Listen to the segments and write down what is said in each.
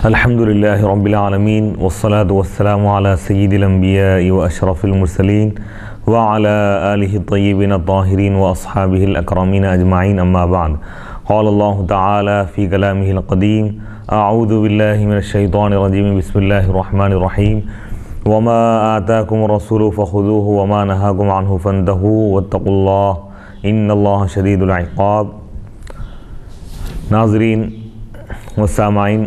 الحمد للہ رب العالمین والصلاة والسلام علی سید الانبیاء واشرف المرسلین وعلی آلہ الطیبین الطاہرین واصحابہ الاکرمین اجمعین اما بعد قال اللہ تعالی فی کلامہ القدیم اعوذ باللہ من الشیطان الرجیم بسم اللہ الرحمن الرحیم وما آتاکم الرسول فخذوه وما نہاکم عنہ فانتہوا واتقوا اللہ ان اللہ شدید العقاب۔ ناظرین و سامعین،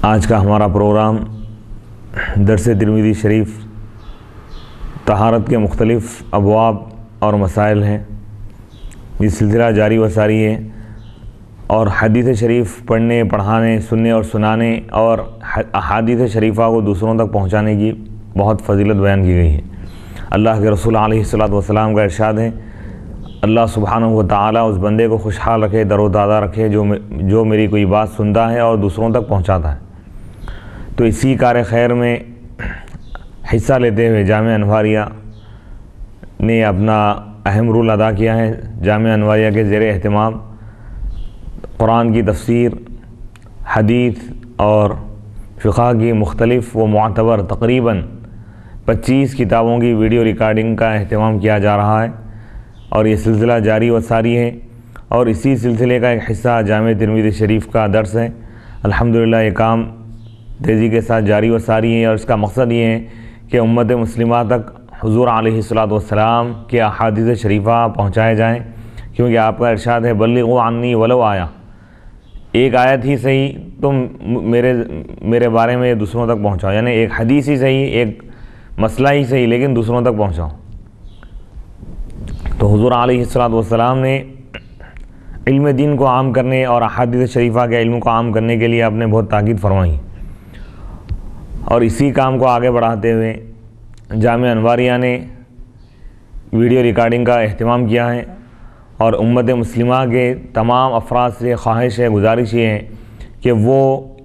آج کا ہمارا پروگرام درس ترمذی شریف طہارت کے مختلف ابواب اور مسائل ہیں۔ یہ سلسلہ جاری و ساری ہے اور حدیث شریف پڑھنے، پڑھانے، سننے اور سنانے اور احادیث شریفہ کو دوسروں تک پہنچانے کی بہت فضیلت بیان کی گئی ہے۔ اللہ کے رسول علیہ الصلوۃ والسلام کا ارشاد ہے، اللہ سبحانہ و تعالیٰ اس بندے کو خوشحال رکھے، در و تازہ رکھے جو میری کوئی بات سنتا ہے اور دوسروں تک پہنچاتا ہے۔ تو اسی کار خیر میں حصہ لیتے ہوئے جامعہ انواریہ نے اپنا اہم رول ادا کیا ہے۔ جامعہ انواریہ کے زیر اہتمام قرآن کی تفسیر، حدیث اور فقہ کی مختلف و معتبر تقریباً 25 کتابوں کی ویڈیو ریکارڈنگ کا اہتمام کیا جا رہا ہے اور یہ سلسلہ جاری و ساری ہے، اور اسی سلسلے کا ایک حصہ جامع ترمذی شریف کا درس ہے۔ الحمدللہ یہ کام تیزی کے ساتھ جاری و ساری ہے، اور اس کا مقصد یہ ہے کہ امت مسلمہ تک حضور علیہ الصلوۃ والسلام کے احادیث شریفہ پہنچائے جائیں، کیونکہ آپ کا ارشاد ہے بلغوا عنی ولو آیا، ایک آیت ہی صحیح تم میرے بارے میں دوسروں تک پہنچاؤ، یعنی ایک حدیث ہی صحیح، ایک مسئلہ ہی صحیح، لیکن دوسروں تک پہنچاؤ۔ تو حضور علیہ الصلوۃ والسلام نے علم دین کو عام کرنے اور احادیث شریفہ کے علم کو عام کرنے کے لیے آپ نے بہت تاکید فرمائی، اور اسی کام کو آگے بڑھاتے ہوئے جامعہ انواریہ نے ویڈیو ریکارڈنگ کا اہتمام کیا ہے، اور امت مسلمہ کے تمام افراد سے خواہش ہے، گزارش یہ ہے کہ وہ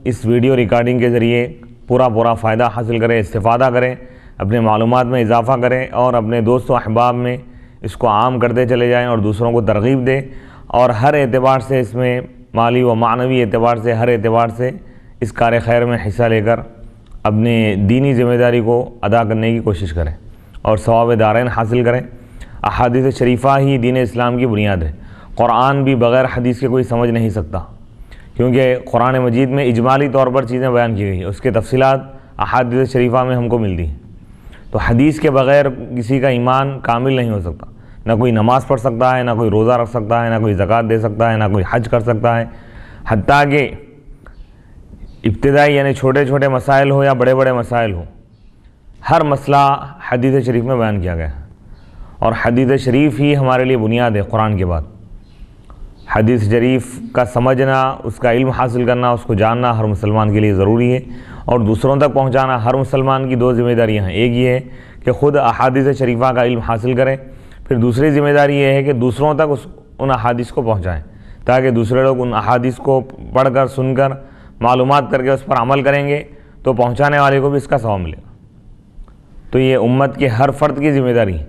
اس ویڈیو ریکارڈنگ کے ذریعے پورا فائدہ حاصل کریں، استفادہ کریں، اپنے معلومات میں اضافہ کریں اور اپنے دوست و احباب میں اس کو عام کرتے چلے جائیں اور دوسروں کو ترغیب دیں، اور ہر اعتبار سے اس میں مالی و معنوی اعتبار سے، ہر اعتبار سے اس کار خیر میں حصہ لے کر اپنے دینی ذمہ داری کو ادا کرنے کی کوشش کریں اور ثواب دارین حاصل کریں۔ احادیث شریفہ ہی دین اسلام کی بنیاد ہے۔ قرآن بھی بغیر حدیث کے کوئی سمجھ نہیں سکتا، کیونکہ قرآن مجید میں اجمالی طور پر چیزیں بیان کی گئی ہیں، اس کے تفصیلات احادیث شریفہ میں ہم کو ملتی ہیں۔ تو حدیث کے بغیر کسی کا ایمان کامل نہیں ہو سکتا، نہ کوئی نماز پڑھ سکتا ہے، نہ کوئی روزہ رکھ سکتا ہے، نہ کوئی زکوٰۃ دے سکتا ہے، نہ کوئی حج کر سکتا ہے، حتیٰ کہ ابتدائی یعنی چھوٹے مسائل ہو یا بڑے مسائل ہو، ہر مسئلہ حدیث شریف میں بیان کیا گیا ہے، اور حدیث شریف ہی ہمارے لیے بنیاد ہے قرآن کے بعد۔ حدیث شریف کا سمجھنا، اس کا علم حاصل کرنا، اس کو جاننا ہر مسلمان کے لیے ضروری ہے، اور دوسروں تک پہنچانا ہر مسلمان کی دو ذمہ داریاں ہیں۔ ایک یہ ہے کہ خود احادیث شریفہ کا علم حاصل کریں، پھر دوسری ذمہ داری یہ ہے کہ دوسروں تک ان احادیث کو پہنچائیں، تاکہ دوسرے لوگ ان احادیث کو پڑھ کر، سن کر، معلومات کر کے اس پر عمل کریں گے تو پہنچانے والے کو بھی اس کا ثواب ملے گا۔ تو یہ امت کے ہر فرد کی ذمہ داری ہے۔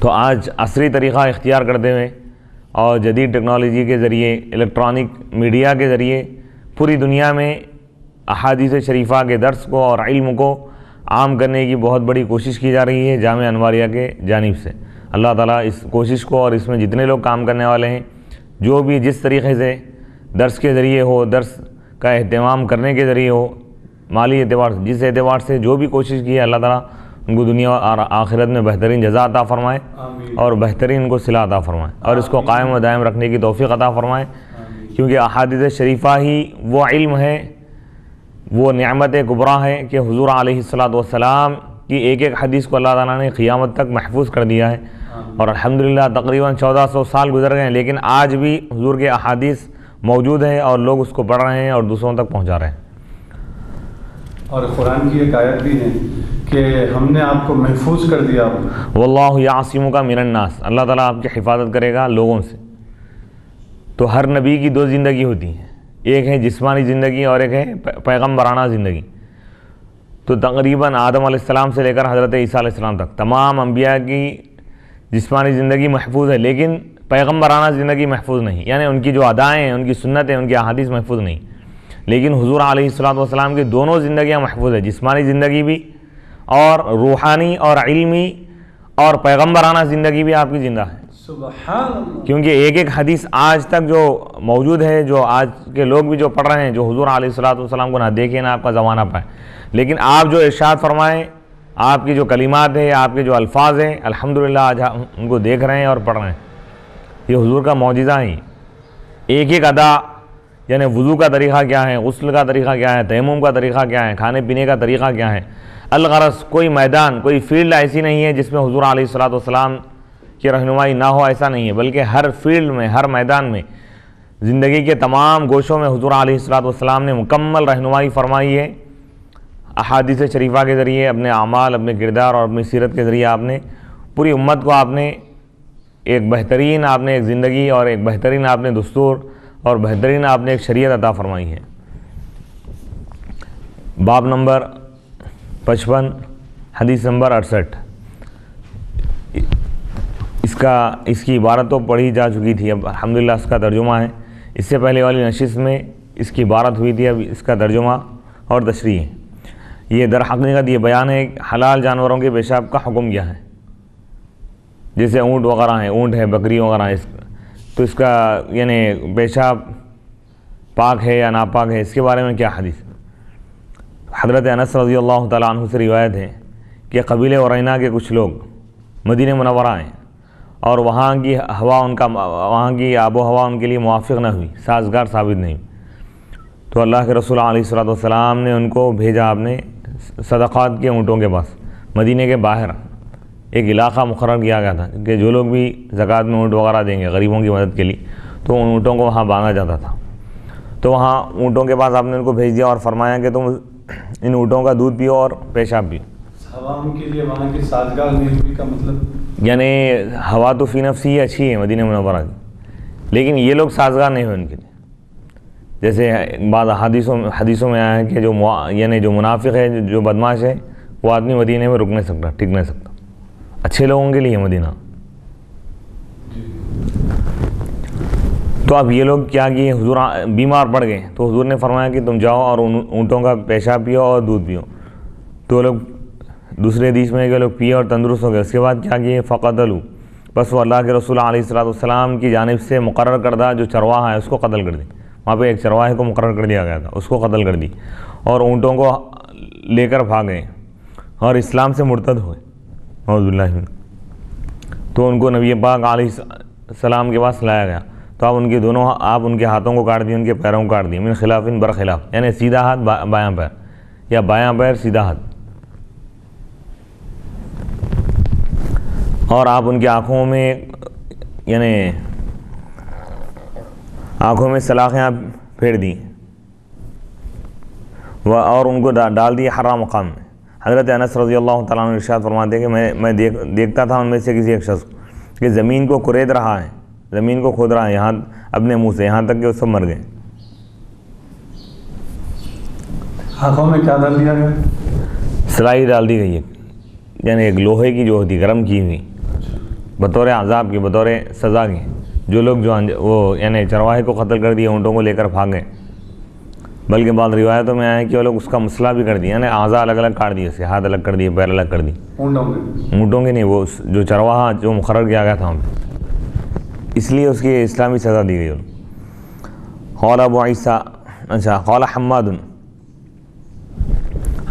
تو آج عصری طریقہ اختیار کرتے ہوئے اور جدید ٹیکنالوجی کے ذریعے، الیکٹرانک میڈیا کے ذریعے پوری دنیا میں احادیث شریفہ کے درس کو اور علم کو عام کرنے کی بہت بڑی کوشش کی جا رہی ہے جامعہ انواریہ کے جانب سے۔ اللہ تعالیٰ اس کوشش کو اور اس میں جتنے لوگ کام کرنے والے ہیں، جو بھی جس طریقے سے درس کے ذریعے ہو، درس کا اہتمام کرنے کے ذریعے ہو، مالی اعتبار سے، جس اعتبار سے جو بھی کوشش کی ہے، اللہ تعالیٰ ان کو دنیا اور آخرت میں بہترین جزا عطا فرمائے اور بہترین ان کو صلہ عطا فرمائے، اور اس کو قائم و دائم رکھنے کی توفیق عطا فرمائے، کیونکہ احادیث شریفہ ہی وہ علم ہے، وہ نعمت کبریٰ ہے کہ حضور علیہ الصلوۃ والسلام کی ایک حدیث کو اللہ تعالیٰ نے قیامت تک محفوظ کر دیا ہے، اور الحمدللہ تقریباً 1400 سال گزر گئے ہیں، لیکن آج بھی حضور کے احادیث موجود ہیں اور لوگ اس کو پڑھ رہے ہیں اور دوسروں تک پہنچا رہے ہیں۔ اور قرآن کی ایک آیت بھی ہے کہ ہم نے آپ کو محفوظ کر دیا۔ واللہ یعصمک من الناس، اللہ تعالیٰ آپ کی حفاظت کرے گا لوگوں سے۔ تو ہر نبی کی دو زندگی ہوتی ہیں، ایک ہے جسمانی زندگی اور ایک ہے پیغمبرانہ زندگی۔ تو تقریباً آدم علیہ السلام سے لے کر حضرت عیسیٰ علیہ السلام تک تمام انبیاء کی جسمانی زندگی محفوظ ہے، لیکن پیغمبرانہ زندگی محفوظ نہیں، یعنی ان کی جو ادائیں ہیں، ان کی سنتیں، ان کی احادیث محفوظ نہیں، لیکن حضور علیہ الصلوۃ والسلام کی دونوں زندگیاں محفوظ ہیں، جسمانی زندگی بھی اور روحانی اور علمی اور پیغمبرانہ زندگی بھی آپ کی زندہ ہے۔ سبحان اللہ۔ کیونکہ ایک ایک حدیث آج تک جو موجود ہے، جو آج کے لوگ بھی جو پڑھ رہے ہیں، جو حضور علیہ الصلوۃ والسلام کو نہ دیکھیں نہ آپ کا زمانہ پائے، لیکن آپ جو ارشاد فرمائیں، آپ کی جو کلمات ہیں، آپ کے جو الفاظ ہیں، الحمدللہ آج ہم ان کو دیکھ رہے ہیں اور پڑھ رہے ہیں۔ یہ حضور کا معجزہ ہی، ایک ایک ادا، یعنی وضو کا طریقہ کیا ہے، غسل کا طریقہ کیا ہے، تیمم کا طریقہ کیا ہے، کھانے پینے کا طریقہ کیا ہے۔ الغرض کوئی میدان، کوئی فیلڈ ایسی نہیں ہے جس میں حضور علیہ الصلوۃ والسلام کی رہنمائی نہ ہو، ایسا نہیں ہے، بلکہ ہر فیلڈ میں، ہر میدان میں، زندگی کے تمام گوشوں میں حضور علیہ الصلوۃ والسلام نے مکمل رہنمائی فرمائی ہے۔ احادیث شریفہ کے ذریعے، اپنے اعمال، اپنے کردار اور اپنی سیرت کے ذریعے آپ نے پوری امت کو آپ نے ایک بہترین آپ نے ایک زندگی اور ایک بہترین آپ نے دستور اور بہترین آپ نے ایک شریعت عطا فرمائی ہے۔ باب نمبر 55، حدیث نمبر 68۔ اس کی عبارت تو پڑھی جا چکی تھی، اب الحمدللہ اس کا ترجمہ ہے۔ اس سے پہلے والی نشست میں اس کی عبارت ہوئی تھی، اب اس کا ترجمہ اور تشریح ہے۔ یہ در حقیقت یہ بیان ہے کہ حلال جانوروں کے پیشاب کا حکم کیا ہے، جیسے اونٹ وغیرہ ہیں، اونٹ ہے، بکری وغیرہ ہے، تو اس کا یعنی پیشاب پاک ہے یا ناپاک ہے، اس کے بارے میں کیا حدیث۔ حضرت انس رضی اللہ تعالیٰ عنہ سے روایت ہے کہ قبیلے ارینا کے کچھ لوگ مدینہ منورہ آئے اور وہاں کی آب و ہوا ان کے لیے موافق نہ ہوئی، سازگار ثابت نہیں، تو اللہ کے رسول علیہ الصلوۃ والسلام نے ان کو بھیجا اپنے صدقات کے اونٹوں کے پاس۔ مدینہ کے باہر ایک علاقہ مقرر کیا گیا تھا کہ جو لوگ بھی زکوٰۃ میں اونٹ وغیرہ دیں گے غریبوں کی مدد کے لیے، تو ان اونٹوں کو وہاں باندھا جاتا تھا۔ تو وہاں اونٹوں کے پاس آپ نے ان کو بھیج دیا اور فرمایا کہ تم ان اونٹوں کا دودھ پیو اور پیشاب پیو۔ ہوا ان کے لیے وہاں کی سازگار نہیں ہوئی کا مطلب، یعنی ہوا تو فی نفسی ہی اچھی ہے مدینہ منورہ کی، لیکن یہ لوگ سازگار نہیں ہوئے ان کے لیے۔ جیسے بعض حدیثوں میں آیا ہے کہ یعنی جو منافق ہے، جو بدماش ہے، وہ آدمی مدینہ میں رک نہیں سکتا، ٹک نہیں سکتا۔ اچھے لوگوں کے لیے مدینہ۔ تو اب یہ لوگ کیا کیے، حضور بیمار پڑ گئے، تو حضور نے فرمایا کہ تم جاؤ اور اونٹوں کا پیشاب پیو اور دودھ پیو۔ تو وہ لوگ دوسرے حدیث میں کہ لوگ پیے اور تندرست ہو گئے۔ اس کے بعد کیا کیے، فقتلوا، بس وہ اللہ کے رسول علیہ الصلوۃ والسلام کی جانب سے مقرر کردہ جو چرواہا ہے اس کو قتل کر دی۔ وہاں پہ ایک چرواہے کو مقرر کر دیا گیا تھا، اس کو قتل کر دی، اور اونٹوں کو لے کر بھاگ گئے اور اسلام سے مرتد ہوئے، اعوذ باللہ من۔ تو ان کو نبی پاک علیہ السلام کے پاس لایا گیا، تو آپ ان کے ہاتھوں کو کاٹ دیے، ان کے پیروں کو کاٹ دیے، من خلاف برخلاف، یعنی سیدھا ہاتھ بایاں پیر یا بایاں پیر سیدھا ہاتھ، اور آپ ان کی آنکھوں میں یعنی آنکھوں میں سلاخیں آپ پھیر دیں اور ان کو ڈال دیے حرام مقام میں۔ حضرت انس رضی اللہ تعالیٰ عنہ ارشاد فرماتے ہیں کہ میں دیکھتا تھا ان میں سے کسی ایک شخص کہ زمین کو کھود رہا ہے، زمین کو کھود رہا ہے یہاں اپنے منہ سے، یہاں تک کہ وہ سب مر گئے۔ آنکھوں میں کیا ڈال دیا گیا؟ سلائی ڈال دی گئی ہے، یعنی ایک لوہے کی جو ہوتی گرم کی ہوئی، بطور عذاب کی، بطور سزا کی۔ جو لوگ وہ یعنی چرواہے کو قتل کر دیے، اونٹوں کو لے کر بھاگ گئے، بلکہ بعض روایتوں میں آیا ہے کہ وہ لوگ اس کا مسئلہ بھی کر دیا، یعنی اعضاء الگ الگ کاٹ دیے، اسے ہاتھ الگ کر دیے، پیر الگ کر دی، اونٹوں کے نہیں، وہ جو چرواہا جو مقرر کیا گیا تھا وہاں پہ، اس لیے اس کی اسلامی سزا دی گئی۔ قال ابو عیسیٰ، قال حماد،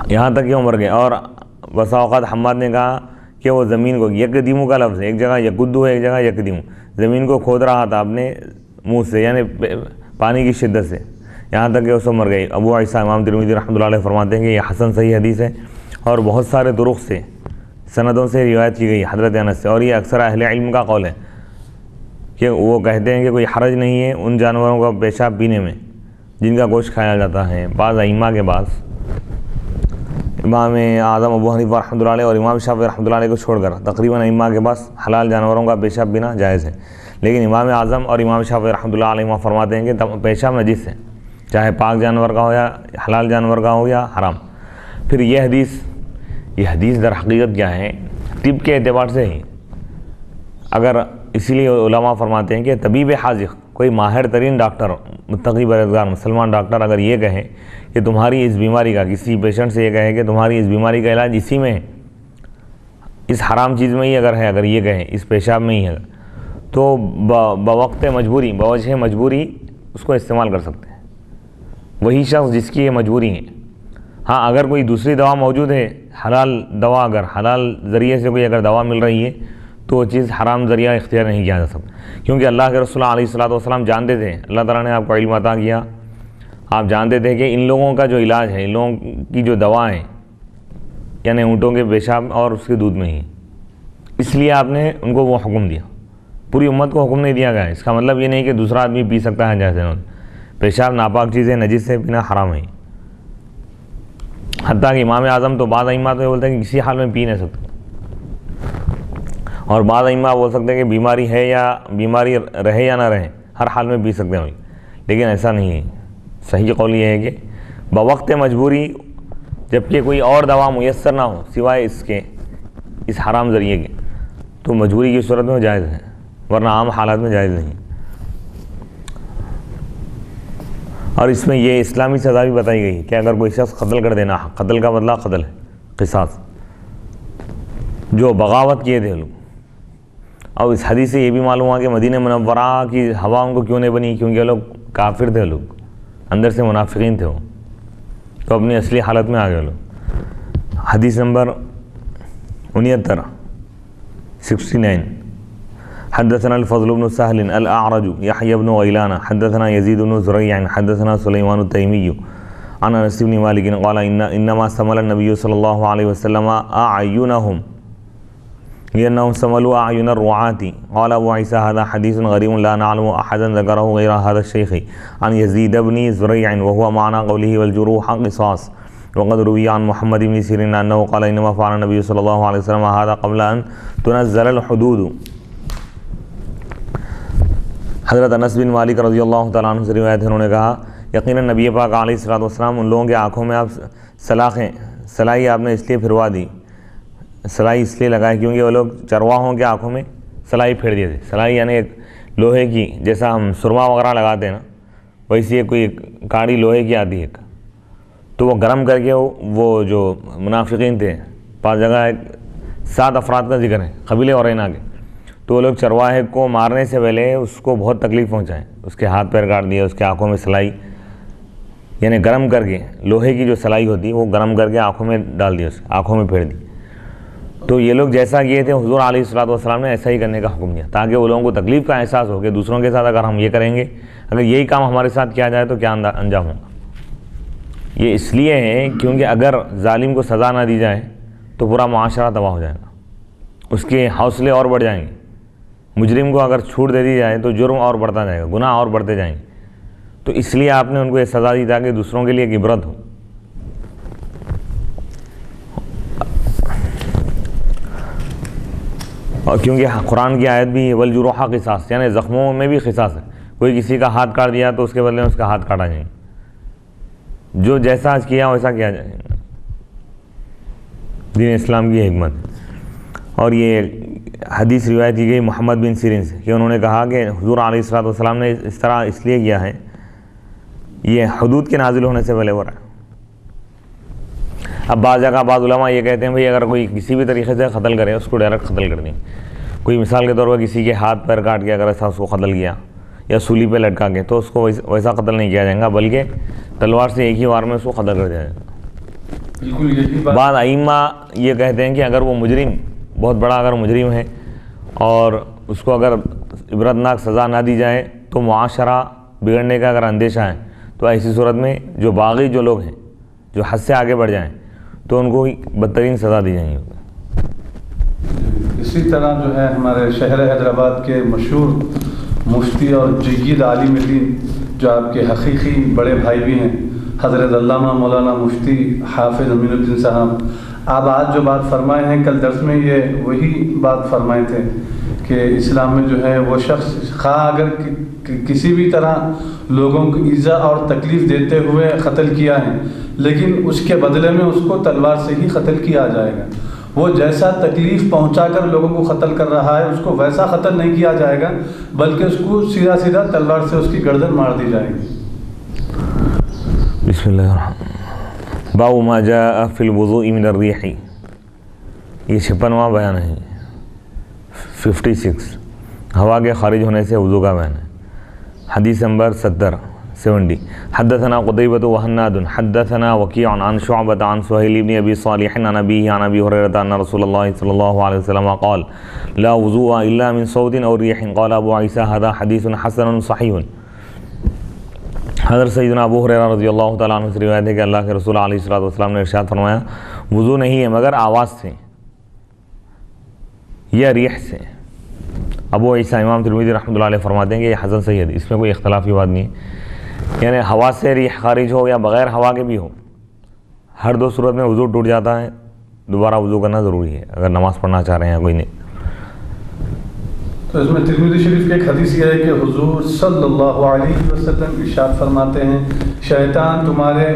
یہاں تک کہ وہ مر گئے، اور بسا اوقات حماد نے کہا کہ وہ زمین کو، یکدیمو کا لفظ ہے، ایک جگہ یکدو ہے، ایک جگہ یکدیمو، زمین کو کھود رہا تھا اپنے منہ سے، یعنی پانی کی شدت سے، یہاں تک کہ وہ سب مر گئی۔ ابو عیسیٰ امام ترمذی رحمۃ اللہ علیہ فرماتے ہیں کہ یہ حسن صحیح حدیث ہے، اور بہت سارے طرق سے، سندوں سے روایت کی گئی حضرت انس سے، اور یہ اکثر اہل علم کا قول ہے کہ وہ کہتے ہیں کہ کوئی حرج نہیں ہے ان جانوروں کا پیشاب پینے میں جن کا گوشت کھایا جاتا ہے۔ بعض ائمہ کے بعض، امام اعظم ابو حنیفہ رحمۃ اللہ علیہ اور امام شافعی رحمۃ اللہ علیہ کو چھوڑ کر تقریباً ائمہ کے پاس حلال جانوروں کا پیشاب پینا جائز ہے، لیکن امام اعظم اور امام شافعی رحمۃ اللہ علیہ فرماتے ہیں کہ پیشاب نجس ہے، چاہے پاک جانور کا ہو یا حلال جانور کا ہو یا حرام۔ پھر یہ حدیث در حقیقت کیا ہے، طب کے اعتبار سے ہی اگر اسی لیے علماء فرماتے ہیں کہ طبیب حاذق، کوئی ماہر ترین ڈاکٹر، متقی پرہیزگار مسلمان ڈاکٹر اگر یہ کہے کہ تمہاری اس بیماری کا، کسی پیشنٹ سے یہ کہے کہ تمہاری اس بیماری کا علاج اسی میں ہے، اس حرام چیز میں ہی اگر ہے، اگر یہ کہیں اس پیشاب میں ہی ہے، تو بوقت مجبوری، بوجہ مجبوری اس کو استعمال کر سکتے ہیں وہی شخص جس کی یہ مجبوری ہے۔ ہاں اگر کوئی دوسری دوا موجود ہے، حلال دوا، اگر حلال ذریعے سے کوئی اگر دوا مل رہی ہے تو وہ چیز حرام ذریعہ اختیار نہیں کیا جا سکتا، کیونکہ اللہ کے رسول علیہ الصلوۃ والسلام جانتے تھے، اللہ تعالیٰ نے آپ کو علم عطا کیا، آپ جانتے تھے کہ ان لوگوں کا جو علاج ہے، ان لوگوں کی جو دوائیں یعنی اونٹوں کے پیشاب اور اس کے دودھ میں ہی، اس لیے آپ نے ان کو وہ حکم دیا، پوری امت کو حکم نہیں دیا گیا ہے۔ اس کا مطلب یہ نہیں کہ دوسرا آدمی پی سکتا ہے، جیسے پیشاب ناپاک چیز ہے، نجس سے پینا حرام ہے، حتیٰ کہ امام اعظم تو بعض ائمہ تو یہ بولتے ہیں کہ کسی حال میں پی نہیں سکتے، اور بعض ائمہ بول سکتے ہیں کہ بیماری ہے یا بیماری رہے یا نہ رہے ہر حال میں پی سکتے ہیں، لیکن ایسا نہیں ہے۔ صحیح قول یہ ہے کہ بوقت مجبوری، جبکہ کوئی اور دوا میسر نہ ہو سوائے اس کے، اس حرام ذریعے کے، تو مجبوری کی صورت میں جائز ہے، ورنہ عام حالات میں جائز نہیں۔ اور اس میں یہ اسلامی سزا بھی بتائی گئی کہ اگر کوئی شخص قتل کر دینا، قتل کا بدلہ قتل ہے، قصاص، جو بغاوت کیے تھے لوگ۔ اور اس حدیث سے یہ بھی معلوم ہوا کہ مدینہ منورہ کی ہوا ان کو کیوں نہیں بنی، کیونکہ لوگ کافر تھے، لوگ اندر سے منافقین تھے، وہ تو اپنی اصلی حالت میں آ گئے لوگ۔ حدیث نمبر 69 69 حدثنا الفضل بن سهل الأعرج يحيى بن غيلان حدثنا يزيد بن زريع حدثنا سليمان التيمي عن انس بن مالك قال انما سمل النبي صلى الله عليه وسلم اعينهم لانهم سملوا اعين الرعاة. قال ابو عيسى هذا حديث غريب لا نعلم احدا ذكره غير هذا الشيخ عن يزيد بن زريع وهو معنى قوله والجروح قصاص. وقد روي عن محمد بن سيرين انه قال انما فعل النبي صلى الله عليه وسلم هذا قبل ان تنزل الحدود. حضرت انس بن مالک رضی اللہ تعالیٰ عنہ سے روایت ہے، انہوں نے کہا یقیناً نبی پاک علیہ الصلوۃ والسلام ان لوگوں کے آنکھوں میں آپ سلائی آپ نے اس لیے پھروا دی، سلائی اس لیے لگائی کیونکہ وہ لوگ چرواہوں کے آنکھوں میں سلائی پھیر دیے تھے۔ سلائی یعنی ایک لوہے کی، جیسا ہم سرما وغیرہ لگاتے ہیں نا، ویسی کوئی کاڑی لوہے کی آتی ہے، تو وہ گرم کر کے وہ جو منافقین تھے، 5 جگہ 7 افراد کا ذکر ہے قبیلے اورینا کے، تو وہ لوگ چرواہے کو مارنے سے پہلے اس کو بہت تکلیف پہنچائیں، اس کے ہاتھ پیر کاٹ دیے، اس کے آنکھوں میں سلائی یعنی گرم کر کے، لوہے کی جو سلائی ہوتی ہے وہ گرم کر کے آنکھوں میں ڈال دی، اس آنکھوں میں پھیر دی۔ تو یہ لوگ جیسا کیے تھے، حضور علیہ الصلوۃ والسلام نے ایسا ہی کرنے کا حکم دیا، تاکہ وہ لوگوں کو تکلیف کا احساس ہو کہ دوسروں کے ساتھ اگر ہم یہ کریں گے، اگر یہی کام ہمارے ساتھ کیا جائے تو کیا انجام ہوگا۔ یہ اس لیے ہے کیونکہ اگر ظالم کو سزا نہ دی جائے تو پورا معاشرہ تباہ ہو جائے گا، اس کے حوصلے اور بڑھ جائیں گے۔ مجرم کو اگر چھوٹ دے دی جائے تو جرم اور بڑھتا جائے گا، گناہ اور بڑھتے جائیں گے، تو اس لیے آپ نے ان کو یہ سزا دی تاکہ دوسروں کے لیے ایک عبرت ہو۔ اور کیونکہ قرآن کی آیت بھی والجروح قصاص، یعنی زخموں میں بھی قصاص ہے، کوئی کسی کا ہاتھ کاٹ دیا تو اس کے بدلے میں اس کا ہاتھ کاٹا جائے گا، جو جیسا آج کیا ویسا کیا جائے گا۔ دین اسلام کی حکمت۔ اور یہ حدیث روایت کی گئی محمد بن سیرین سے کہ انہوں نے کہا کہ حضور علیہ الصلوۃ والسلام نے اس طرح اس لیے کیا ہے، یہ حدود کے نازل ہونے سے پہلے ہو رہا ہے۔ اب بعض جگہ بعض علماء یہ کہتے ہیں بھئی اگر کوئی کسی بھی طریقے سے قتل کرے اس کو ڈائریکٹ قتل کر دیں، کوئی مثال کے طور پر کسی کے ہاتھ پیر کاٹ کے اگر ایسا اس کو قتل کیا یا سولی پہ لٹکا کے، تو اس کو ویسا قتل نہیں کیا جائے گا، بلکہ تلوار سے ایک ہی وار میں اس کو قتل کر دیا جائے گا۔ بعض ائمہ یہ کہتے ہیں کہ اگر وہ مجرم بہت بڑا اگر مجرم ہے اور اس کو اگر عبرتناک سزا نہ دی جائے تو معاشرہ بگڑنے کا اگر اندیشہ ہے، تو ایسی صورت میں جو باغی جو لوگ ہیں جو حد سے آگے بڑھ جائیں تو ان کو بدترین سزا دی جائیں گی۔ اسی طرح جو ہے ہمارے شہر حیدرآباد کے مشہور مفتی اور جید عالم دین جو آپ کے حقیقی بڑے بھائی بھی ہیں، حضرت علامہ مولانا مفتی حافظ امین الدین صاحب، آپ آج جو بات فرمائے ہیں کل درس میں یہ وہی بات فرمائے تھے کہ اسلام میں جو ہے وہ شخص خواہ اگر کسی بھی طرح لوگوں کو ایذا اور تکلیف دیتے ہوئے قتل کیا ہے، لیکن اس کے بدلے میں اس کو تلوار سے ہی قتل کیا جائے گا، وہ جیسا تکلیف پہنچا کر لوگوں کو قتل کر رہا ہے اس کو ویسا قتل نہیں کیا جائے گا، بلکہ اس کو سیدھا سیدھا تلوار سے اس کی گردن مار دی جائے گی۔ بسم اللہ الرحمن باب ما جاء فی الوضوء من الریح، یہ 56واں بیان ہے، 56 ہوا کے خارج ہونے سے وضو کا بیان ہے۔ حدیث نمبر 70 حدثنا قتيبة وهناد حدثنا وكيع عن شعبة عن سهيل بن أبي صالح عن أبيه عن أبي هريرة أن رسول الله صلى الله عليه وسلم قال لا وضوء إلا من صوت أو ريح قال أبو عيسى هذا حديث حسن صحيح۔ حضرت سیدنا ابو ہریرہ رضی اللہ تعالیٰ عنہ سے روایت ہے کہ اللہ کے رسول علیہ الصلوۃ والسلام نے ارشاد فرمایا وضو نہیں ہے مگر آواز سے یا ریح سے۔ ابو عیسیٰ امام ترمذی رحمۃ اللہ علیہ فرماتے ہیں کہ یہ حسن صحیح ہے، اس میں کوئی اختلاف کی بات نہیں ہے، یعنی ہوا سے ریح خارج ہو یا بغیر ہوا کے بھی ہو، ہر دو صورت میں وضو ٹوٹ جاتا ہے، دوبارہ وضو کرنا ضروری ہے اگر نماز پڑھنا چاہ رہے ہیں کوئی نہیں۔ تو اس میں ترمذی شریف کی ایک حدیث یہ ہے کہ حضور صلی اللہ علیہ وسلم ارشاد فرماتے ہیں شیطان تمہارے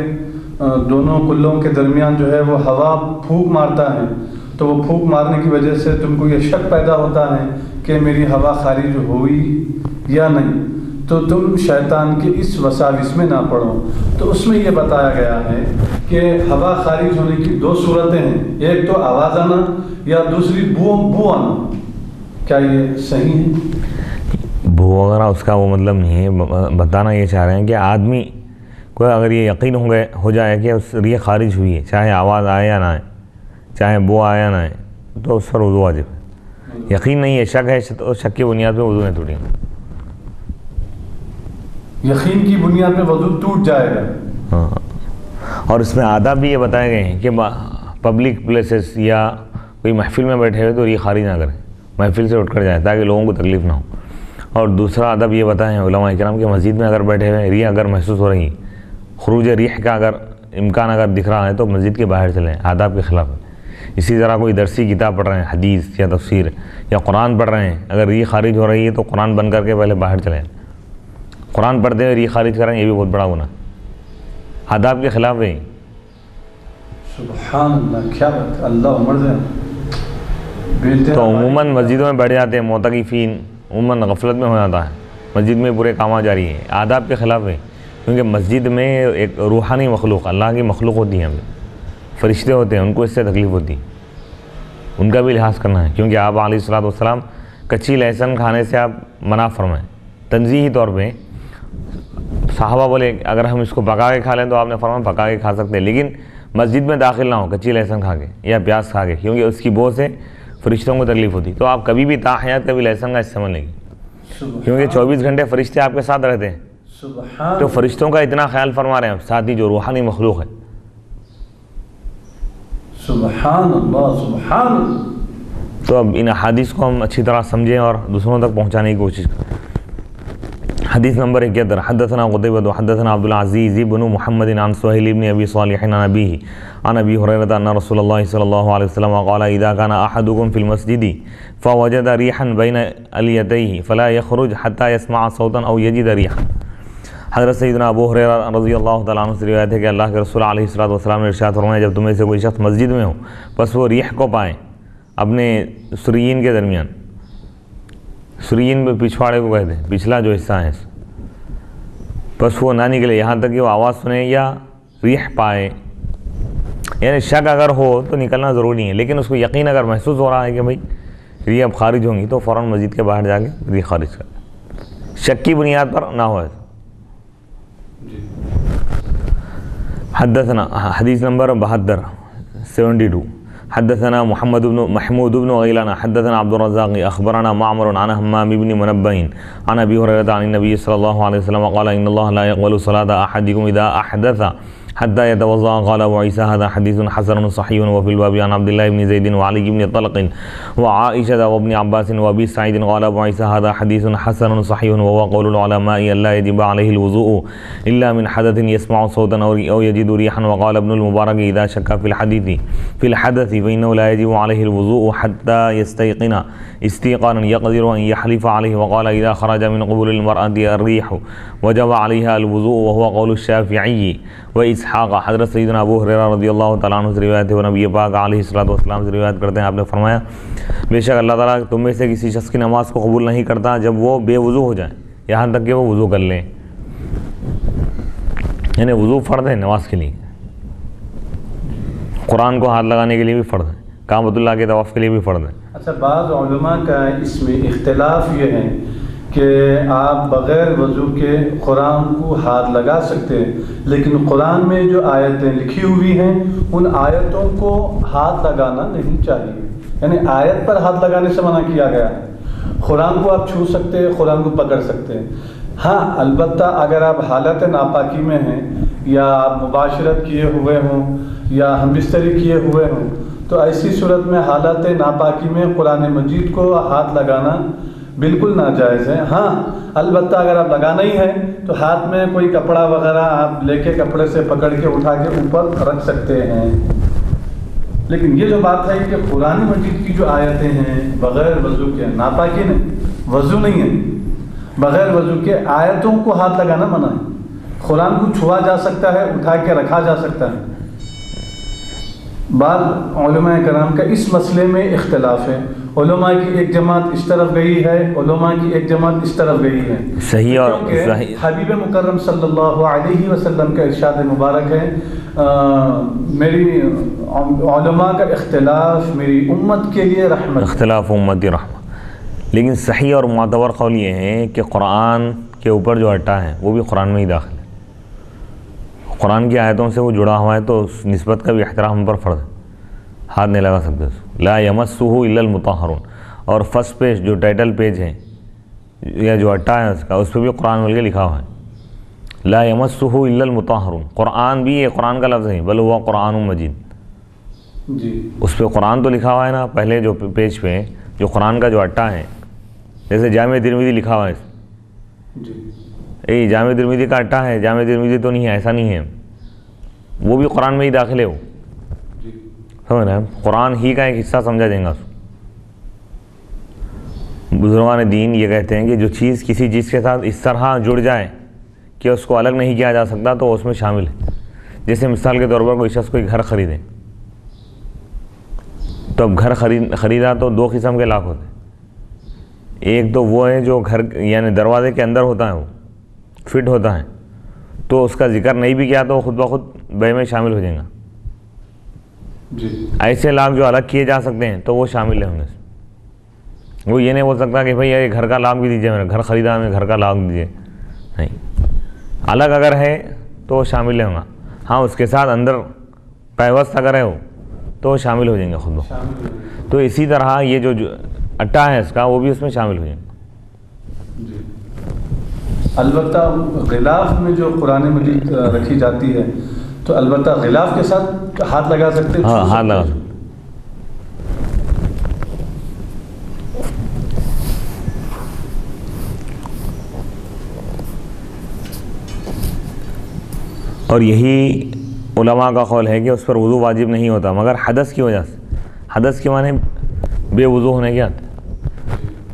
دونوں کلوں کے درمیان جو ہے وہ ہوا پھونک مارتا ہے، تو وہ پھونک مارنے کی وجہ سے تم کو یہ شک پیدا ہوتا ہے کہ میری ہوا خارج ہوئی یا نہیں، تو تم شیطان کے اس وساوس میں نہ پڑو۔ تو اس میں یہ بتایا گیا ہے کہ ہوا خارج ہونے کی دو صورتیں ہیں، ایک تو آواز آنا یا دوسری بو آنا۔ کیا یہ صحیح ہے؟ بو وغیرہ اس کا وہ مطلب نہیں ہے، بتانا یہ چاہ رہے ہیں کہ آدمی کو اگر یہ یقین ہو جائے کہ اس ریح خارج ہوئی ہے، چاہے آواز آئے یا نہ آئے، چاہے بو آئے یا نہ آئے، تو اس پر وضو واجب ہے۔ یقین نہیں ہے، شک ہے، تو شک کی بنیاد پہ وضو نہیں ٹوٹے گا۔ یقین کی بنیاد پہ وضو ٹوٹ جائے گا۔ ہاں، اور اس میں آداب بھی یہ بتائے گئے ہیں کہ پبلک پلیسز یا کوئی محفل میں بیٹھے ہوئے تو ریح خارج نہ کریں، محفل سے اٹھ کر جائیں تاکہ لوگوں کو تکلیف نہ ہو۔ اور دوسرا ادب یہ بتائے ہیں علماء کرام کہ مسجد میں اگر بیٹھے ہوئے ریح اگر محسوس ہو رہی ہے، خروج ریح کا اگر امکان اگر دکھ رہا ہے تو مسجد کے باہر چلیں، آداب کے خلاف ہے۔ اسی طرح کوئی درسی کتاب پڑھ رہے ہیں، حدیث یا تفسیر یا قرآن پڑھ رہے ہیں، اگر ریح خارج ہو رہی ہے تو قرآن بند کر کے پہلے باہر چلیں۔ قرآن پڑھتے ہوئے ریح خارج کریں یہ بھی بہت بڑا گناہ، آداب کے خلاف ہے۔ سبحان اللہ، کیا بات، اللہ عمر دے۔ تو عموماً مسجدوں میں بیٹھ جاتے ہیں معتکفین، عموماً غفلت میں ہو جاتا ہے، مسجد میں پورے کام جاری ہے، آداب کے خلاف ہے، کیونکہ مسجد میں ایک روحانی مخلوق، اللہ کی مخلوق ہوتی ہے، فرشتے ہوتے ہیں، ان کو اس سے تکلیف ہوتی ہے، ان کا بھی لحاظ کرنا ہے، کیونکہ آپ علیہ الصلوۃ والسلام کچی لہسن کھانے سے آپ منع فرمائیں تنزیہی طور پہ۔ صحابہ بولے اگر ہم اس کو پکا کے کھا لیں تو آپ نے فرمایا پکا کے کھا سکتے ہیں، لیکن مسجد میں داخل نہ ہو کچی لہسن کھا کے یا پیاز کھا کے، کیونکہ اس کی بو سے فرشتوں کو تکلیف ہوتی۔ تو آپ کبھی بھی تاحیات کبھی لہسن کا استعمال نہیں، کیونکہ 24 گھنٹے فرشتے آپ کے ساتھ رہتے ہیں، تو فرشتوں کا اتنا خیال فرما رہے ہیں، ساتھ ہی جو روحانی مخلوق ہے۔ سبحان اللہ، سبحان اللہ۔ تو اب ان احادیث کو ہم اچھی طرح سمجھیں اور دوسروں تک پہنچانے کی کوشش کریں۔ حدیث نمبر 71 حدثنا قتيبة حدثنا عبد العزيز بن محمد عن سهيل بن ابي صالح عن ابيه عن ابي هريره ان رسول الله صلى الله عليه وسلم قال اذا كان احدكم في المسجد فوجد ريحا بين اليتيه فلا يخرج حتى يسمع صوتا او يجد ريحا۔ حضرت سیدنا ابو ہریرہ رضی اللہ تعالیٰ عنہ سے روایت ہے کہ اللہ کے رسول علیہ الصلوۃ والسلام نے ارشاد فرمایا جب تمہیں سے کوئی شخص مسجد میں ہو بس وہ ریح کو پائے اپنے سرین کے درمیان، سرین میں پچھواڑے کو کہتے ہیں، پچھلا جو حصہ ہے، بس وہ نہ نکلے یہاں تک کہ وہ آواز سنے یا ریح پائے، یعنی شک اگر ہو تو نکلنا ضروری ہے، لیکن اس کو یقین اگر محسوس ہو رہا ہے کہ بھائی ریح اب خارج ہوں گی تو فوراً مسجد کے باہر جا کے ریح خارج کر، شک کی بنیاد پر نہ ہو ایسا۔ حدثنا حدیث نمبر 72 حدثنا محمود بن غيلان حدثنا عبد الرزاق اخبرنا معمر عن همام بن منبه عن ابي هريره عن النبي صلى الله عليه وسلم قال ان الله لا يقبل صلاه احدكم اذا احدث حتى يتوضا قال ابو عيسى هذا حديث حسن صحيح وفي الباب عن عبد الله بن زيد وعلي بن طلق وعائشه وابن عباس وابي سعيد قال ابو عيسى هذا حديث حسن صحيح وهو قول العلماء لا يجب عليه الوضوء الا من حدث يسمع صوتا او يجد ريحا وقال ابن المبارك اذا شك في الحدث فانه لا يجب عليه الوضوء حتى يستيقن استيقانا يقدر ان يحلف عليه وقال اذا خرج من قبول المراه الريح وجب عليها الوضوء وهو قول الشافعي و اسحاق، حضرت سیدنا ابو ہریرہ رضی اللہ تعالیٰ عنہ سے روایت ہے، وہ نبی پاک علیہ الصلوۃ والسلام سے روایت کرتے ہیں، آپ نے فرمایا بے شک اللہ تعالیٰ تم میں سے کسی شخص کی نماز کو قبول نہیں کرتا جب وہ بے وضو ہو جائے، یہاں تک کہ وہ وضو کر لیں، یعنی وضو فرض ہے نماز کے لیے، قرآن کو ہاتھ لگانے کے لیے بھی فرض ہے، کعبۃ اللہ کے طواف کے لیے بھی فرض ہے۔ اچھا، بعض علماء کا اس میں اختلاف یہ ہے کہ آپ بغیر وضو کے قرآن کو ہاتھ لگا سکتے ہیں، لیکن قرآن میں جو آیتیں لکھی ہوئی ہیں ان آیتوں کو ہاتھ لگانا نہیں چاہیے، یعنی آیت پر ہاتھ لگانے سے منع کیا گیا ہے۔ قرآن کو آپ چھو سکتے ہیں، قرآن کو پکڑ سکتے ہیں، ہاں البتہ اگر آپ حالت ناپاکی میں ہیں یا آپ مباشرت کیے ہوئے ہوں یا ہم بستری کیے ہوئے ہوں تو ایسی صورت میں حالت ناپاکی میں قرآن مجید کو ہاتھ لگانا بالکل ناجائز ہے۔ ہاں البتہ اگر آپ لگانا ہی ہے تو ہاتھ میں کوئی کپڑا وغیرہ آپ لے کے کپڑے سے پکڑ کے اٹھا کے اوپر رکھ سکتے ہیں، لیکن یہ جو بات ہے کہ قرآن مجید کی جو آیتیں ہیں بغیر وضو کے، ناپاکی نہیں، وضو نہیں ہے، بغیر وضو کے آیتوں کو ہاتھ لگانا منع ہے۔ قرآن کو چھوا جا سکتا ہے، اٹھا کے رکھا جا سکتا ہے۔ بعض علماء کرام کا اس مسئلے میں اختلاف ہے، علماء کی ایک جماعت اس طرف گئی ہے، علماء کی ایک جماعت اس طرف گئی ہے، صحیح اور کیونکہ حبیب مکرم صلی اللہ علیہ وسلم کا ارشاد مبارک ہے، میری علماء کا اختلاف میری امت کے لیے رحمت، اختلاف امتی رحمت۔ لیکن صحیح اور معتبر قول یہ ہے کہ قرآن کے اوپر جو اٹا ہے وہ بھی قرآن میں ہی داخل ہے، قرآن کی آیتوں سے وہ جڑا ہوا ہے تو اس نسبت کا بھی احترام ہم پر فرض ہے، ہاتھ نہیں لگا سکتے اس کو۔ لا یمسہ الا المطہرون، اور فرسٹ پیج جو ٹائٹل پیج ہے یا جو اٹا ہے اس کا، اس پہ بھی قرآن مل کے لکھا ہوا ہے لا یمسہ الا المطہرون، قرآن بھی یہ قرآن کا لفظ ہے، بل ہوا قرآن مجید، جی اس پہ قرآن تو لکھا ہوا ہے نا پہلے جو پیج پہ جو قرآن کا جو اٹا ہے، جیسے جامع ترمذی لکھا ہوا ہے، جی جامع ترمذی کا اٹا ہے، جامع ترمذی تو نہیں ہے، ایسا نہیں ہے، وہ بھی قرآن میں ہی داخل ہے، وہ سمجھ رہے ہیں، قرآن ہی کا ایک حصہ سمجھا جائے گا۔ بزرگان دین یہ کہتے ہیں کہ جو چیز کسی چیز کے ساتھ اس طرح جڑ جائے کہ اس کو الگ نہیں کیا جا سکتا تو اس میں شامل ہے۔ جیسے مثال کے طور پر کوئی شخص کوئی گھر خریدے، تو اب گھر خریدا تو دو قسم کے لاک ہوتے ہیں، ایک تو وہ ہے جو گھر یعنی دروازے کے اندر ہوتا ہے، وہ فٹ ہوتا ہے، تو اس کا ذکر نہیں بھی کیا تو خود بخود بے میں شامل ہو جائے گا۔ جی ایسے لاک جو الگ کیے جا سکتے ہیں تو وہ شامل ہے ان سے، وہ یہ نہیں بول سکتا کہ بھئی یہ گھر کا لاک بھی دیجیے، میں نے گھر خریدا میں گھر کا لاک دیجیے، نہیں، الگ اگر ہے تو وہ شامل ہوگا، ہاں اس کے ساتھ اندر پیوست اگر ہے وہ تو وہ شامل ہو جائیں گے خود بخود۔ تو اسی طرح یہ جو اٹا ہے اس کا وہ بھی اس میں شامل ہو جائیں گے۔ جی البتہ غلاف میں جو قرآن مجید رکھی جاتی ہے تو البتہ غلاف کے ساتھ ہاتھ لگا سکتے ہیں، ہاں ہاتھ لگا سکتے۔ اور یہی علماء کا قول ہے کہ اس پر وضو واجب نہیں ہوتا مگر حدث کی وجہ سے، حدث کے معنی بے وضو ہونے کے آتے ہیں۔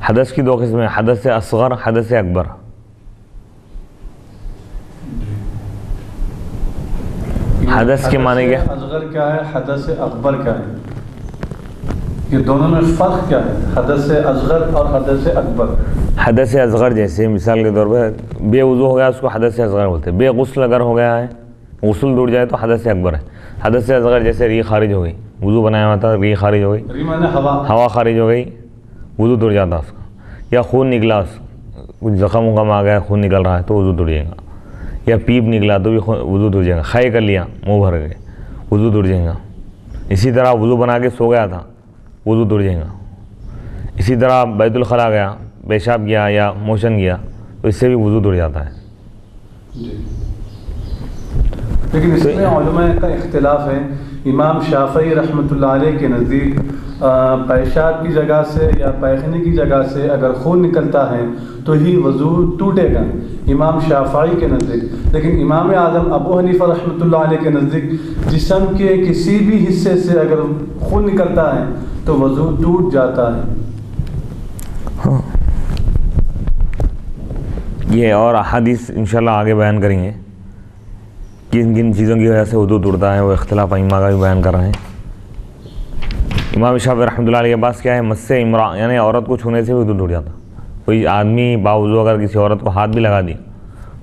حدث کی دو قسمیں، حدث اصغر، حدث اکبر۔ حدث کے معنی کیا؟ اصغر کیا ہے، حدث اکبر کیا ہے، یہ دونوں میں فرق کیا ہے، حدث اصغر اور حدث اکبر؟ حدث اصغر جیسے مثال کے طور پر بے وضو ہو گیا اس کو حدث اصغر بولتے ہیں، بے غسل اگر ہو گیا ہے، غسل ٹوٹ جائے تو حدث اکبر ہے۔ حدث اصغر جیسے ری خارج ہو گئی، وضو بنایا ہوا تھا، ری خارج ہو گئی، ری معنی ہوا خارج ہو گئی، وضو ٹوٹ جاتا اس کا، یا خون نکلا، کچھ زخم وغم آ گیا، خون نکل رہا ہے تو وضو ٹوٹ جائے گا، یا پیپ نکلا تو بھی وضو ٹوٹ جائے گا، خائے کر لیا، منہ بھر گئے، وضو ٹوٹ جائے گا۔ اسی طرح وضو بنا کے سو گیا تھا، وضو ٹوٹ جائے گا۔ اسی طرح بیت الخلا گیا، پیشاب کیا یا موشن کیا تو اس سے بھی وضو ٹوٹ جاتا ہے۔ جی لیکن اس میں علماء کا اختلاف ہے، امام شافعی رحمۃ اللہ علیہ کے نزدیک پیشاب کی جگہ سے یا پیخانے کی جگہ سے اگر خون نکلتا ہے تو ہی وضو ٹوٹے گا، امام شافعی کے نزدیک۔ لیکن امام اعظم ابو حنیفہ رحمۃ اللہ علیہ کے نزدیک جسم کے کسی بھی حصے سے اگر خون نکلتا ہے تو وضو ٹوٹ جاتا ہے۔ ہاں یہ اور احادیث انشاءاللہ آگے بیان کریں گے کن کن چیزوں کی وجہ سے وضو ٹوٹتا ہے، وہ اختلاف ائمہ کا بھی بیان کر رہے ہیں۔ امام شافعی رحمۃ اللہ علیہ کے پاس کیا ہے، مس امرأ یعنی عورت کو چھونے سے بھی وضو ٹوٹ جاتا، کوئی آدمی باوضو اگر کسی عورت کو ہاتھ بھی لگا دیا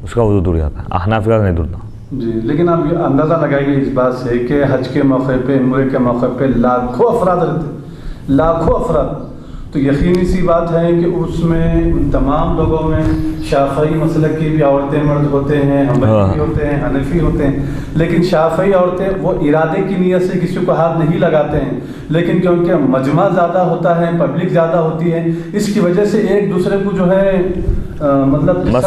اس کا وضو ٹوٹ جاتا ہے، احناف کا نہیں ٹوٹتا۔ جی، لیکن آپ یہ اندازہ لگائیے اس بات سے کہ حج کے موقع پہ، عمرے کے موقع پہ لاکھوں افراد رہتے، لاکھوں افراد، تو یقینی سی بات ہے کہ اس میں ان تمام لوگوں میں شافعی مسلک کی بھی عورتیں مرد ہوتے ہیں، حنبلی ہوتے ہیں، حنفی ہوتے ہیں، لیکن شافعی عورتیں وہ ارادے کی نیت سے کسی کو ہاتھ نہیں لگاتے ہیں، لیکن کیونکہ مجمع زیادہ ہوتا ہے، پبلک زیادہ ہوتی ہے، اس کی وجہ سے ایک دوسرے کو جو ہے مطلب مس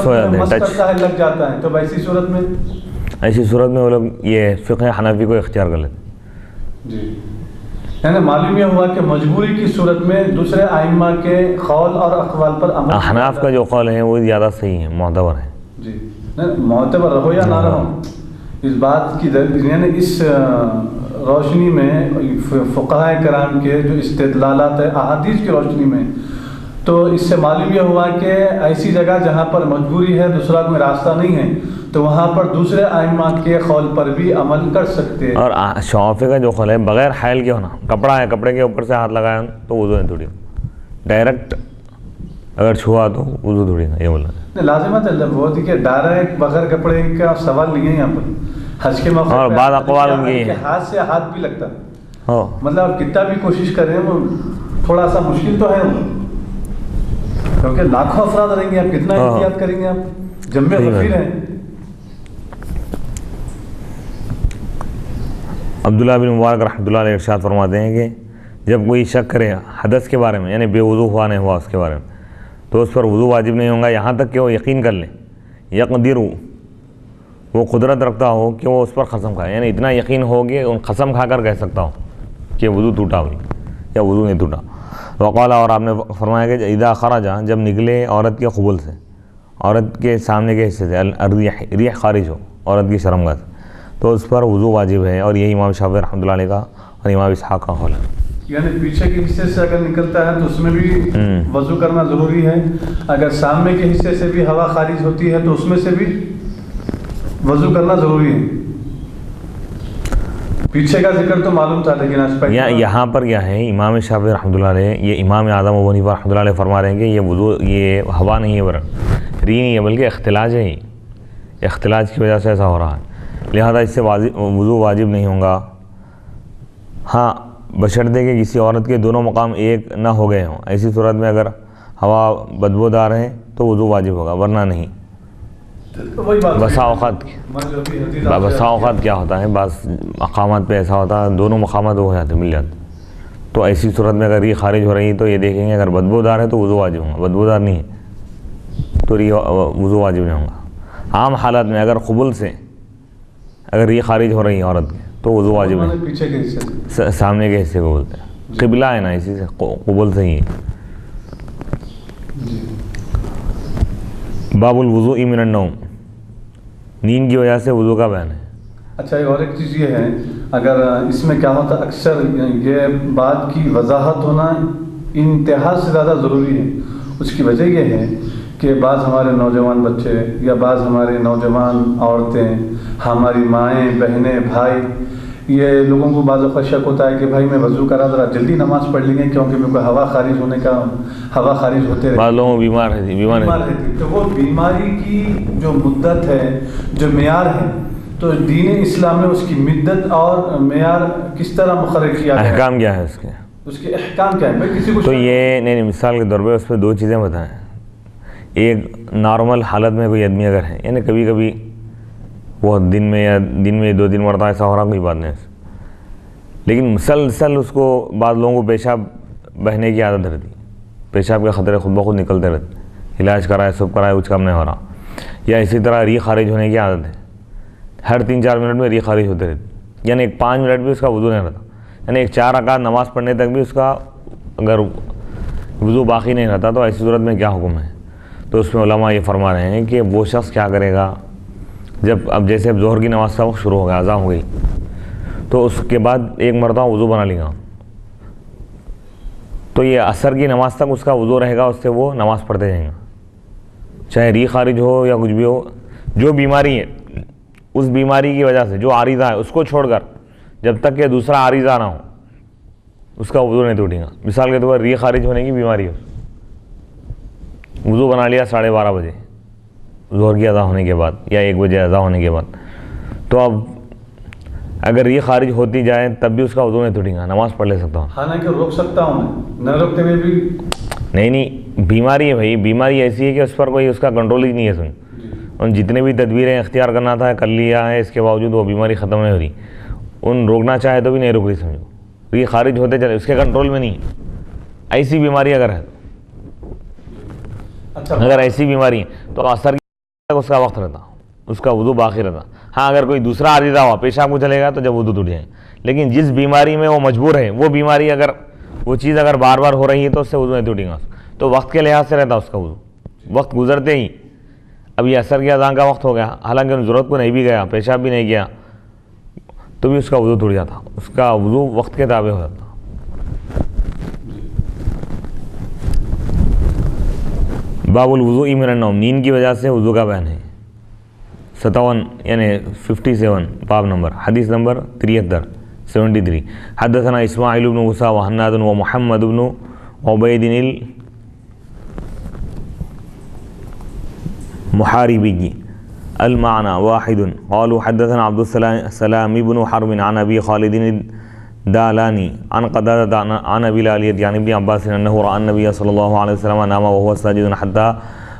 کرتا ہے، لگ جاتا ہے۔ تو ایسی صورت میں وہ لوگ یہ فقہ حنفی کو اختیار کر لیتے۔ جی، یعنی معلوم یہ ہوا کہ مجبوری کی صورت میں دوسرے ائمہ کے قول اور اقوال پر عمل، احناف کا جو قول ہے وہ زیادہ صحیح ہے، معتبر ہے۔ جی، معتبر رہو یا نہ رہو، اس بات کی یعنی اس روشنی میں فقہاء کرام کے جو استدلالات ہے احادیث کی روشنی میں، تو اس سے معلوم یہ ہوا کہ ایسی جگہ جہاں پر مجبوری ہے، دوسرا کوئی راستہ نہیں ہے، تو وہاں پر دوسرے ائمہ کے قول پر بھی عمل کر سکتے ہیں۔ اور شافعی کا جو قول ہے بغیر حائل کے ہونا، کپڑا ہے، کپڑے کے اوپر سے ہاتھ لگایا تو وضو نہیں ٹوٹے، ڈائریکٹ اگر چھوا تو وضو ٹوٹے گا، یہ بولا لازمت ہے۔ وہ کہ ڈائریکٹ بغیر کپڑے کا سوال نہیں ہے یہاں پر، حج کے موقع اور بعض اقوال ان کی ہاتھ سے ہاتھ بھی لگتا ہے، مطلب آپ کتنا بھی کوشش کریں وہ تھوڑا سا مشکل تو ہے، کیونکہ لاکھوں افراد رہیں گے، آپ کتنا احتیاط کریں گے، آپ جمع غفیر ہیں۔ عبداللہ بن مبارک رحمۃ اللہ علیہ ارشاد فرماتے ہیں کہ جب کوئی شک کرے حدث کے بارے میں، یعنی بے وضو ہوا نہیں ہوا اس کے بارے میں، تو اس پر وضو واجب نہیں ہوگا یہاں تک کہ وہ یقین کر لے، یقدر وہ قدرت رکھتا ہو کہ وہ اس پر قسم کھائے، یعنی اتنا یقین ہو کہ قسم کھا کر کہہ سکتا ہو کہ وضو ٹوٹا ہوئی یا وضو نہیں ٹوٹا۔ وقال، اور آپ نے فرمایا کہ اذا خرج، جب نکلے عورت کے قبول سے، عورت کے سامنے کے حصے سے، الریح خارج ہو عورت کی شرمگاہ سے، تو اس پر وضو واجب ہے، اور یہی امام شافعی رحمۃ اللہ علیہ کا اور امام اسحاق کا قول ہے۔ یعنی پیچھے کے حصے سے اگر نکلتا ہے تو اس میں بھی وضو کرنا ضروری ہے، اگر سامنے کے حصے سے بھی ہوا خارج ہوتی ہے تو اس میں سے بھی وضو کرنا ضروری ہے۔ پیچھے کا ذکر تو معلوم تھا، لیکن یہاں پر کیا ہے، امام شافعی رحمۃ اللہ علیہ، یہ امام اعظم ابو حنیفہ رحمۃ اللہ علیہ فرما رہے ہیں کہ یہ وضو، یہ ہوا نہیں ہے، ری نہیں ہے، بلکہ اختلاج ہے، اختلاج کی وجہ سے ایسا ہو رہا ہے، لہذا اس سے وضو واجب نہیں ہوگا۔ ہاں، بشرطے کہ کسی عورت کے دونوں مقام ایک نہ ہو گئے ہوں، ایسی صورت میں اگر ہوا بدبودار ہے تو وضو واجب ہوگا، ورنہ نہیں۔ بسا اوقات کیا ہوتا ہے، بعض مقامات پہ ایسا ہوتا ہے دونوں مقامات ہو جاتے، مل جاتے، تو ایسی صورت میں اگر ری خارج ہو رہی ہے تو یہ دیکھیں گے اگر بدبودار ہے تو وضو واجب ہوگا، بدبودار نہیں ہے تو وضو واجب نہیں ہوگا۔ عام حالات میں اگر قبول سے اگر ری خارج ہو رہی ہے عورت کی تو وضو واجب نہیں، پیچھے کے حصے، سامنے کے حصے کو بولتے ہیں، قبلہ ہے نا، اسی سے قبول سے ہی ہے۔ باب الوضوء من النوم، نیند کی وجہ سے وضو کا بیان ہے۔ اچھا، اور ایک چیز یہ ہے، اگر اس میں کیا ہوتا ہے، اکثر یہ بات کی وضاحت ہونا انتہا سے زیادہ ضروری ہے۔ اس کی وجہ یہ ہے کہ بعض ہمارے نوجوان بچے یا بعض ہمارے نوجوان عورتیں، ہماری مائیں، بہنیں، بھائی، یہ لوگوں کو بعض اوقات شک ہوتا ہے کہ بھائی میں وضو کرا ذرا جلدی نماز پڑھ لیں گے کیونکہ میرے کو ہوا خارج ہونے کا، ہوا خارج ہوتے رہتے، بعض لوگوں بیمار رہتی، تو وہ بیماری کی جو مدت ہے، جو معیار ہے، تو دین اسلام میں اس کی مدت اور معیار کس طرح مقرر کیا گیا ہے، احکام کیا ہے اس کے احکام کیا ہے؟ بھائی کسی کو تو یہ نہیں، مثال کے طور پہ اس پہ دو چیزیں بتائیں۔ ایک نارمل حالت میں کوئی آدمی اگر ہے، یعنی کبھی کبھی وہ دن میں 2-3 مرتبہ ایسا ہو رہا، کوئی بات نہیں، لیکن مسلسل اس کو بعض لوگوں کو پیشاب بہنے کی عادت رہتی، پیشاب کے خطرے خود بخود نکلتے رہتے، علاج کرائے سب کرائے کچھ کم نہیں ہو رہا، یا اسی طرح ری خارج ہونے کی عادت ہے، ہر 3-4 منٹ میں ری خارج ہوتے رہتے، یعنی ایک 5 منٹ بھی اس کا وضو نہیں رہتا، یعنی ایک 4 رکعت نماز پڑھنے تک بھی اس کا اگر وضو باقی نہیں رہتا تو ایسی صورت میں کیا حکم ہے؟ تو اس میں علماء یہ فرما رہے ہیں کہ وہ شخص کیا کرے گا، جب اب جیسے اب ظہر کی نماز کا وقت شروع ہو گیا، اذان ہو گئی، تو اس کے بعد ایک مرتبہ وضو بنا لیا، تو یہ عصر کی نماز تک اس کا وضو رہے گا، اس سے وہ نماز پڑھتے جائیں گا، چاہے ری خارج ہو یا کچھ بھی ہو، جو بیماری ہے اس بیماری کی وجہ سے جو عارضہ ہے اس کو چھوڑ کر جب تک کہ دوسرا عارضہ نہ ہو اس کا وضو نہیں ٹوٹے گا. مثال کے طور پر ری خارج ہونے کی بیماری ہو, وضو بنا لیا 12:30 بجے ظہر کی اذان ہونے کے بعد یا 1 بجے اذان ہونے کے بعد, تو اب اگر ری خارج ہوتی جائے تب بھی اس کا وضو نہیں ٹوٹے گا, نماز پڑھ لے سکتا ہوں. حالانکہ روک سکتا ہوں میں, نہ روکتے ہوئے بھی نہیں بیماری ہے بھائی, بیماری ایسی ہے کہ اس پر کوئی اس کا کنٹرول ہی نہیں ہے. سن ان جتنے بھی تدبیریں اختیار کرنا تھا کر لیا ہے, اس کے باوجود وہ بیماری ختم نہیں ہو رہی. ان روکنا چاہے تو بھی نہیں روک رہی, سمجھو یہ خارج ہوتے چلے, اس کے کنٹرول میں نہیں. ایسی بیماری اگر ہے, اگر ایسی بیماری ہے تو اثر اس کا وقت رہتا, اس کا وضو باقی رہتا. ہاں اگر کوئی دوسرا عارضہ ہوا, پیشاب کو چلے گا تو جب وضو ٹوٹ جائے. لیکن جس بیماری میں وہ مجبور ہے, وہ بیماری اگر وہ چیز اگر بار بار ہو رہی ہے تو اس سے وضو نہیں ٹوٹے گا. تو وقت کے لحاظ سے رہتا اس کا وضو, وقت گزرتے ہی اب یہ اثر کی اذان کا وقت ہو گیا, حالانکہ ان ضرورت کو نہیں بھی گیا, پیشاب بھی نہیں کیا, تو بھی اس کا وضو ٹوٹ جاتا, اس کا وضو وقت کے تابع ہو جاتا. باب الوضوء من النوم, نیند کی وجہ سے وضو کا بیان ہے. 57 یعنی 57 باب نمبر, حدیث نمبر 73. حدثنا اسماعیل بن موسیٰ وحناد ومحمد بن عبید المحاربی المعنى واحد. قالوا حدثنا عبد السلام بن حرب عن ابي خالد الدالاني عن قتادة عن ابي العالية عن ابن عباس انه راى النبي صلى الله عليه وسلم نام وهو ساجد حتى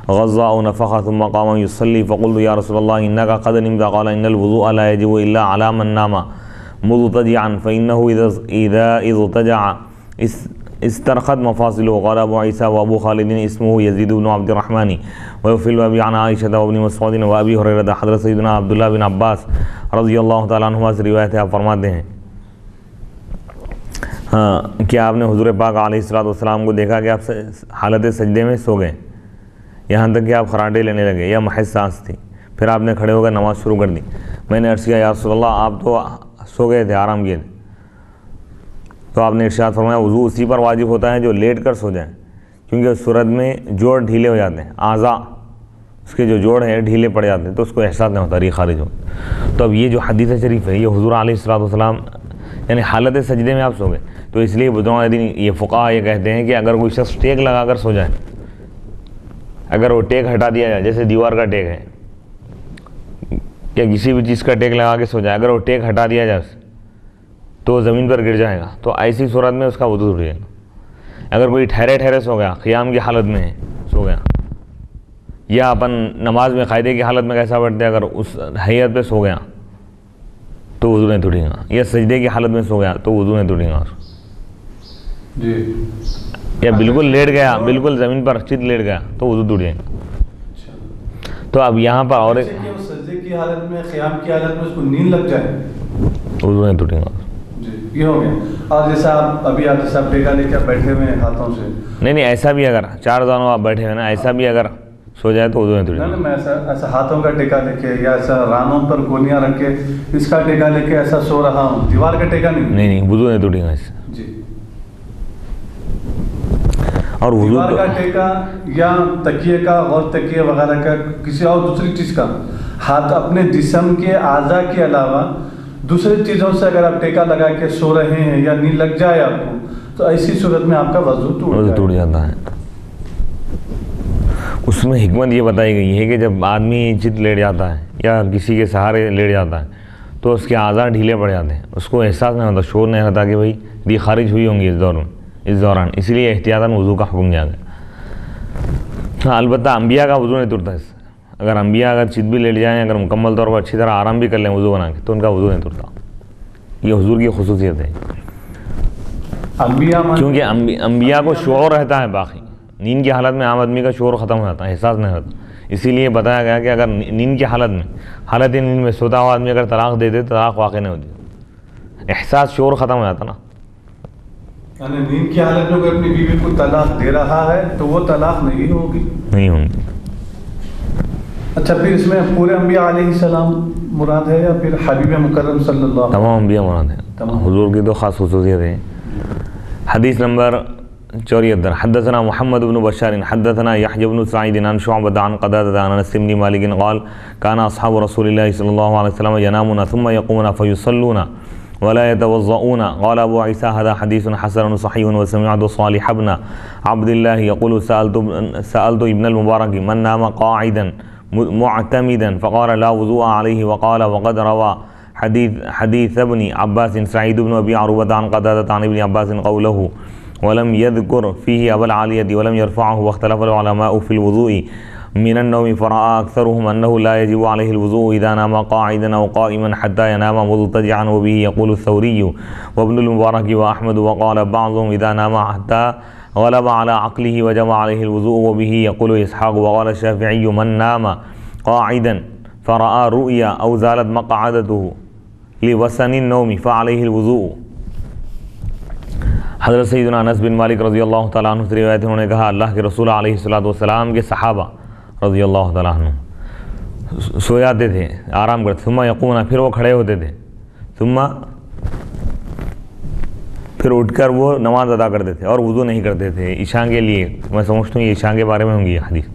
غض او نفخ ثم قام يصلي فقلت يا رسول الله انك قد نمت. قال ان الوضوء لا يجب الا على من نام مضطجعا فانه اذا اضطجع استرخت مفاصله. قال ابو عيسى وابو خالد اسمه يزيد بن عبد الرحمن وفي الباب عن عائشة وابن مسعود وابي هريرة. حضرت سیدنا عبداللہ بن عباس رضی اللہ تعالیٰ عنہما سے روایت ہے, آپ فرماتے ہیں ہاں کہ آپ نے حضور پاک علیہ الصلوۃ والسلام کو دیکھا کہ آپ حالت سجدے میں سو گئے, یہاں تک کہ آپ خراٹے لینے لگے یا محض سانس تھی. پھر آپ نے کھڑے ہو کر نماز شروع کر دی. میں نے عرض کیا یا رسول اللہ آپ تو سو گئے تھے, آرام کیے تھے. تو آپ نے ارشاد فرمایا وضو اسی پر واجب ہوتا ہے جو لیٹ کر سو جائیں, کیونکہ اس صورت میں جوڑ ڈھیلے ہو جاتے ہیں, اعضاء اس کے جو جوڑ ہیں ڈھیلے پڑ جاتے ہیں, تو اس کو احساس نہیں ہوتا ری خارج ہو. تو اب یہ جو حدیث شریف ہے یہ حضور علیہ الصلوۃ والسلام یعنی حالت سجدے میں آپ سو گئے, تو اس لیے بدعا دین یہ فقہا یہ کہتے ہیں کہ اگر کوئی شخص ٹیک لگا کر سو جائے, اگر وہ ٹیک ہٹا دیا جائے, جیسے دیوار کا ٹیک ہے یا کسی بھی چیز کا ٹیک لگا کے سو جائے, اگر وہ ٹیک ہٹا دیا جائے تو زمین پر گر جائے گا, تو ایسی صورت میں اس کا وضو ٹوٹ جائے گا. اگر کوئی ٹھہرے سو گیا, قیام کی حالت میں سو گیا, یا اپن نماز میں قاعدے کی حالت میں کیسا بیٹھتے اگر اس حیت پہ سو گیا تو وضو نہیں ٹوٹے گا, یا سجدے کی حالت میں سو گیا تو وضو نہیں ٹوٹے گا جی, یا بالکل لیٹ گیا, بالکل زمین پر چت لیٹ گیا تو وضو ٹوٹ جائے گا. تو اب یہاں پر اور سجدے کی حالت میں, قیام کی حالت میں اس کو نیند لگ جائے وضو نہیں ٹوٹے گا. یہ ہو گیا. اور جیسا آپ ابھی آپ جیسا ٹیکا لے کے بیٹھے ہوئے ہیں ہاتھوں سے, نہیں ایسا بھی اگر 4 دانوں آپ بیٹھے ہوئے نا, ایسا بھی اگر سو جائے تو وضو نہیں ٹوٹے گا. میں ایسا ہاتھوں کا ٹیکا لے کے یا ایسا رانوں پر گولیاں رکھ کے اس کا ٹیکا لے کے ایسا سو رہا ہوں, دیوار کا ٹیکا نہیں وضو نہیں ٹوٹے گا اس سے. جی, اور وضو دیوار کا ٹیکا یا تکیے کا اور تکیے وغیرہ کا کسی اور دوسری چیز کا ہاتھ اپنے جسم کے اعضاء کے علاوہ دوسری چیزوں سے اگر آپ ٹیکا لگا کے سو رہے ہیں یا نیند لگ جائے آپ کو, تو ایسی صورت میں آپ کا وضو ٹوٹ جاتا ہے. اس میں حکمت یہ بتائی گئی ہے کہ جب آدمی چت لیٹ جاتا ہے یا کسی کے سہارے لیٹ جاتا ہے تو اس کے اعضاء ڈھیلے پڑ جاتے ہیں, اس کو احساس نہیں ہوتا, شور نہیں ہوتا کہ بھائی ری خارج ہوئی ہوں گی اس دوران, اس لیے احتیاطاً وضو کا حکم دیا گیا. ہاں البتہ انبیاء کا وضو نہیں ٹوٹتا اس سے. اگر انبیاء اگر چت بھی لیٹ جائیں, اگر مکمل طور پر اچھی طرح آرام بھی کر لیں وضو بنا کے, تو ان کا وضو نہیں ٹوٹتا. یہ حضور کی خصوصیت ہے, کیونکہ انبیاء کو شعور رہتا ہے باقی. نیند کی حالت میں عام آدمی کا شعور ختم ہو جاتا ہے, احساس نہیں ہوتا. اسی لیے بتایا گیا کہ اگر نیند کی حالت میں حالت نیند میں سوتا ہوا آدمی اگر طلاق دے دے تو طلاق واقع نہیں ہوتی, احساس شعور ختم ہو جاتا نا. یعنی نیند کی حالت میں کوئی اپنی بیوی کو طلاق دے رہا ہے تو وہ طلاق نہیں ہوگی, نہیں ہوگی. اچھا, پھر اس میں پورے انبیاء علیہ السلام مراد ہے یا پھر حبیب مکرم صلی اللہ علیہ وسلم؟ تمام انبیاء مراد ہیں, حضور کی تو خاص خصوصیت ہے. حدیث نمبر 74 حدثنا محمد بن بشار حدثنا يحيى بن سعيد عن شعبة عن قتادة عن انس بن مالك قال كان اصحاب رسول الله صلى الله عليه وسلم ينامون ثم يقومون فيصلون ولا يتوضؤون. قال ابو عيسى هذا حديث حسن صحيح وسمعت صالح بن عبد الله يقول سألت ابن المبارك من نام قاعدا معتمدا فقال لا وضوء عليه. وقال وقد روى حديث ابن عباس سعيد بن ابي عروبة عن قتادة عن ابن عباس قوله ولم يذكر فيه ابا العالية ولم يرفعه. واختلف العلماء في الوضوء من النوم فرأى أكثرهم أنه لا يجب عليه الوضوء إذا نام قاعدا أو قائما حتى ينام مضطجعا. وبه يقول الثوري وابن المبارك وأحمد. وقال بعضهم إذا نام حتى غلب على عقله وجب عليه الوضوء. وبه يقول إسحاق. وقال الشافعي من نام قاعدا فرأى رؤيا أو زالت مقعدته لوسن النوم فعليه الوضوء. حضرت سیدنا انس بن مالک رضی اللہ تعالیٰ عنہ سے روایت انہوں نے کہا اللہ کے رسول علیہ الصلوۃ والسلام کے صحابہ رضی اللہ تعالیٰ عنہ سو جاتے تھے، آرام کرتے، ثم یقومون، پھر وہ کھڑے ہوتے تھے، ثم پھر اٹھ کر وہ نماز ادا کرتے تھے اور وضو نہیں کرتے تھے عشاء کے لیے. میں سمجھتا ہوں یہ عشاء کے بارے میں ہوں گی یہ حدیث،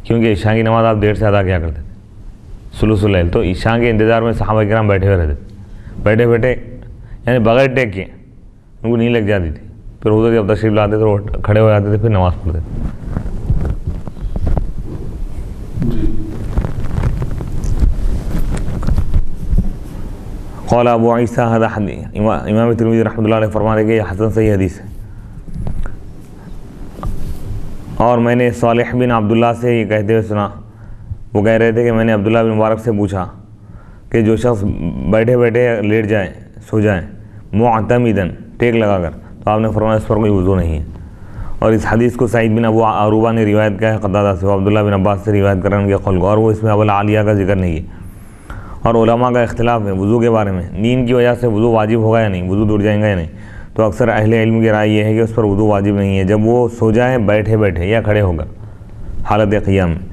کیونکہ عشاء کی نماز آپ دیر سے ادا کیا کرتے تھے ثلث اللیل. تو عشاء کے انتظار میں صحابہ کرام بیٹھے ہوئے رہتے تھے، بیٹھے بیٹھے یعنی بغیر ٹیک کے ان کو نہیں لگ جاتی تھی. پھر حضور جب تشریف لاتے تو کھڑے ہو جاتے تھے، پھر نماز پڑھتے تھے. قال ابو عیسیٰ هذا حدیث، امام ترمذی رحمۃ اللہ علیہ فرماتے کہ یہ حسن صحیح حدیث ہے. اور میں نے صالح بن عبداللہ سے یہ کہتے ہوئے سنا، وہ کہہ رہے تھے کہ میں نے عبداللہ بن مبارک سے پوچھا کہ جو شخص بیٹھے بیٹھے لیٹ جائیں، سو جائیں، معتمدن، ٹیک لگا کر، تو آپ نے فرمایا اس پر کوئی وضو نہیں ہے. اور اس حدیث کو سعید بن ابو عروبہ نے روایت کیا ہے قتادہ سے، وہ عبداللہ بن عباس سے روایت کر رہے ہیں ان کے قول کو، اور وہ اس میں ابو العالیہ کا ذکر نہیں ہے. اور علماء کا اختلاف ہے وضو کے بارے میں، نیند کی وجہ سے وضو واجب ہوگا یا نہیں، وضو ٹوٹ جائیں گا یا نہیں. تو اکثر اہل علم کی رائے یہ ہے کہ اس پر وضو واجب نہیں ہے جب وہ سو جائے بیٹھے بیٹھے یا کھڑے ہو کر حالت قیام میں،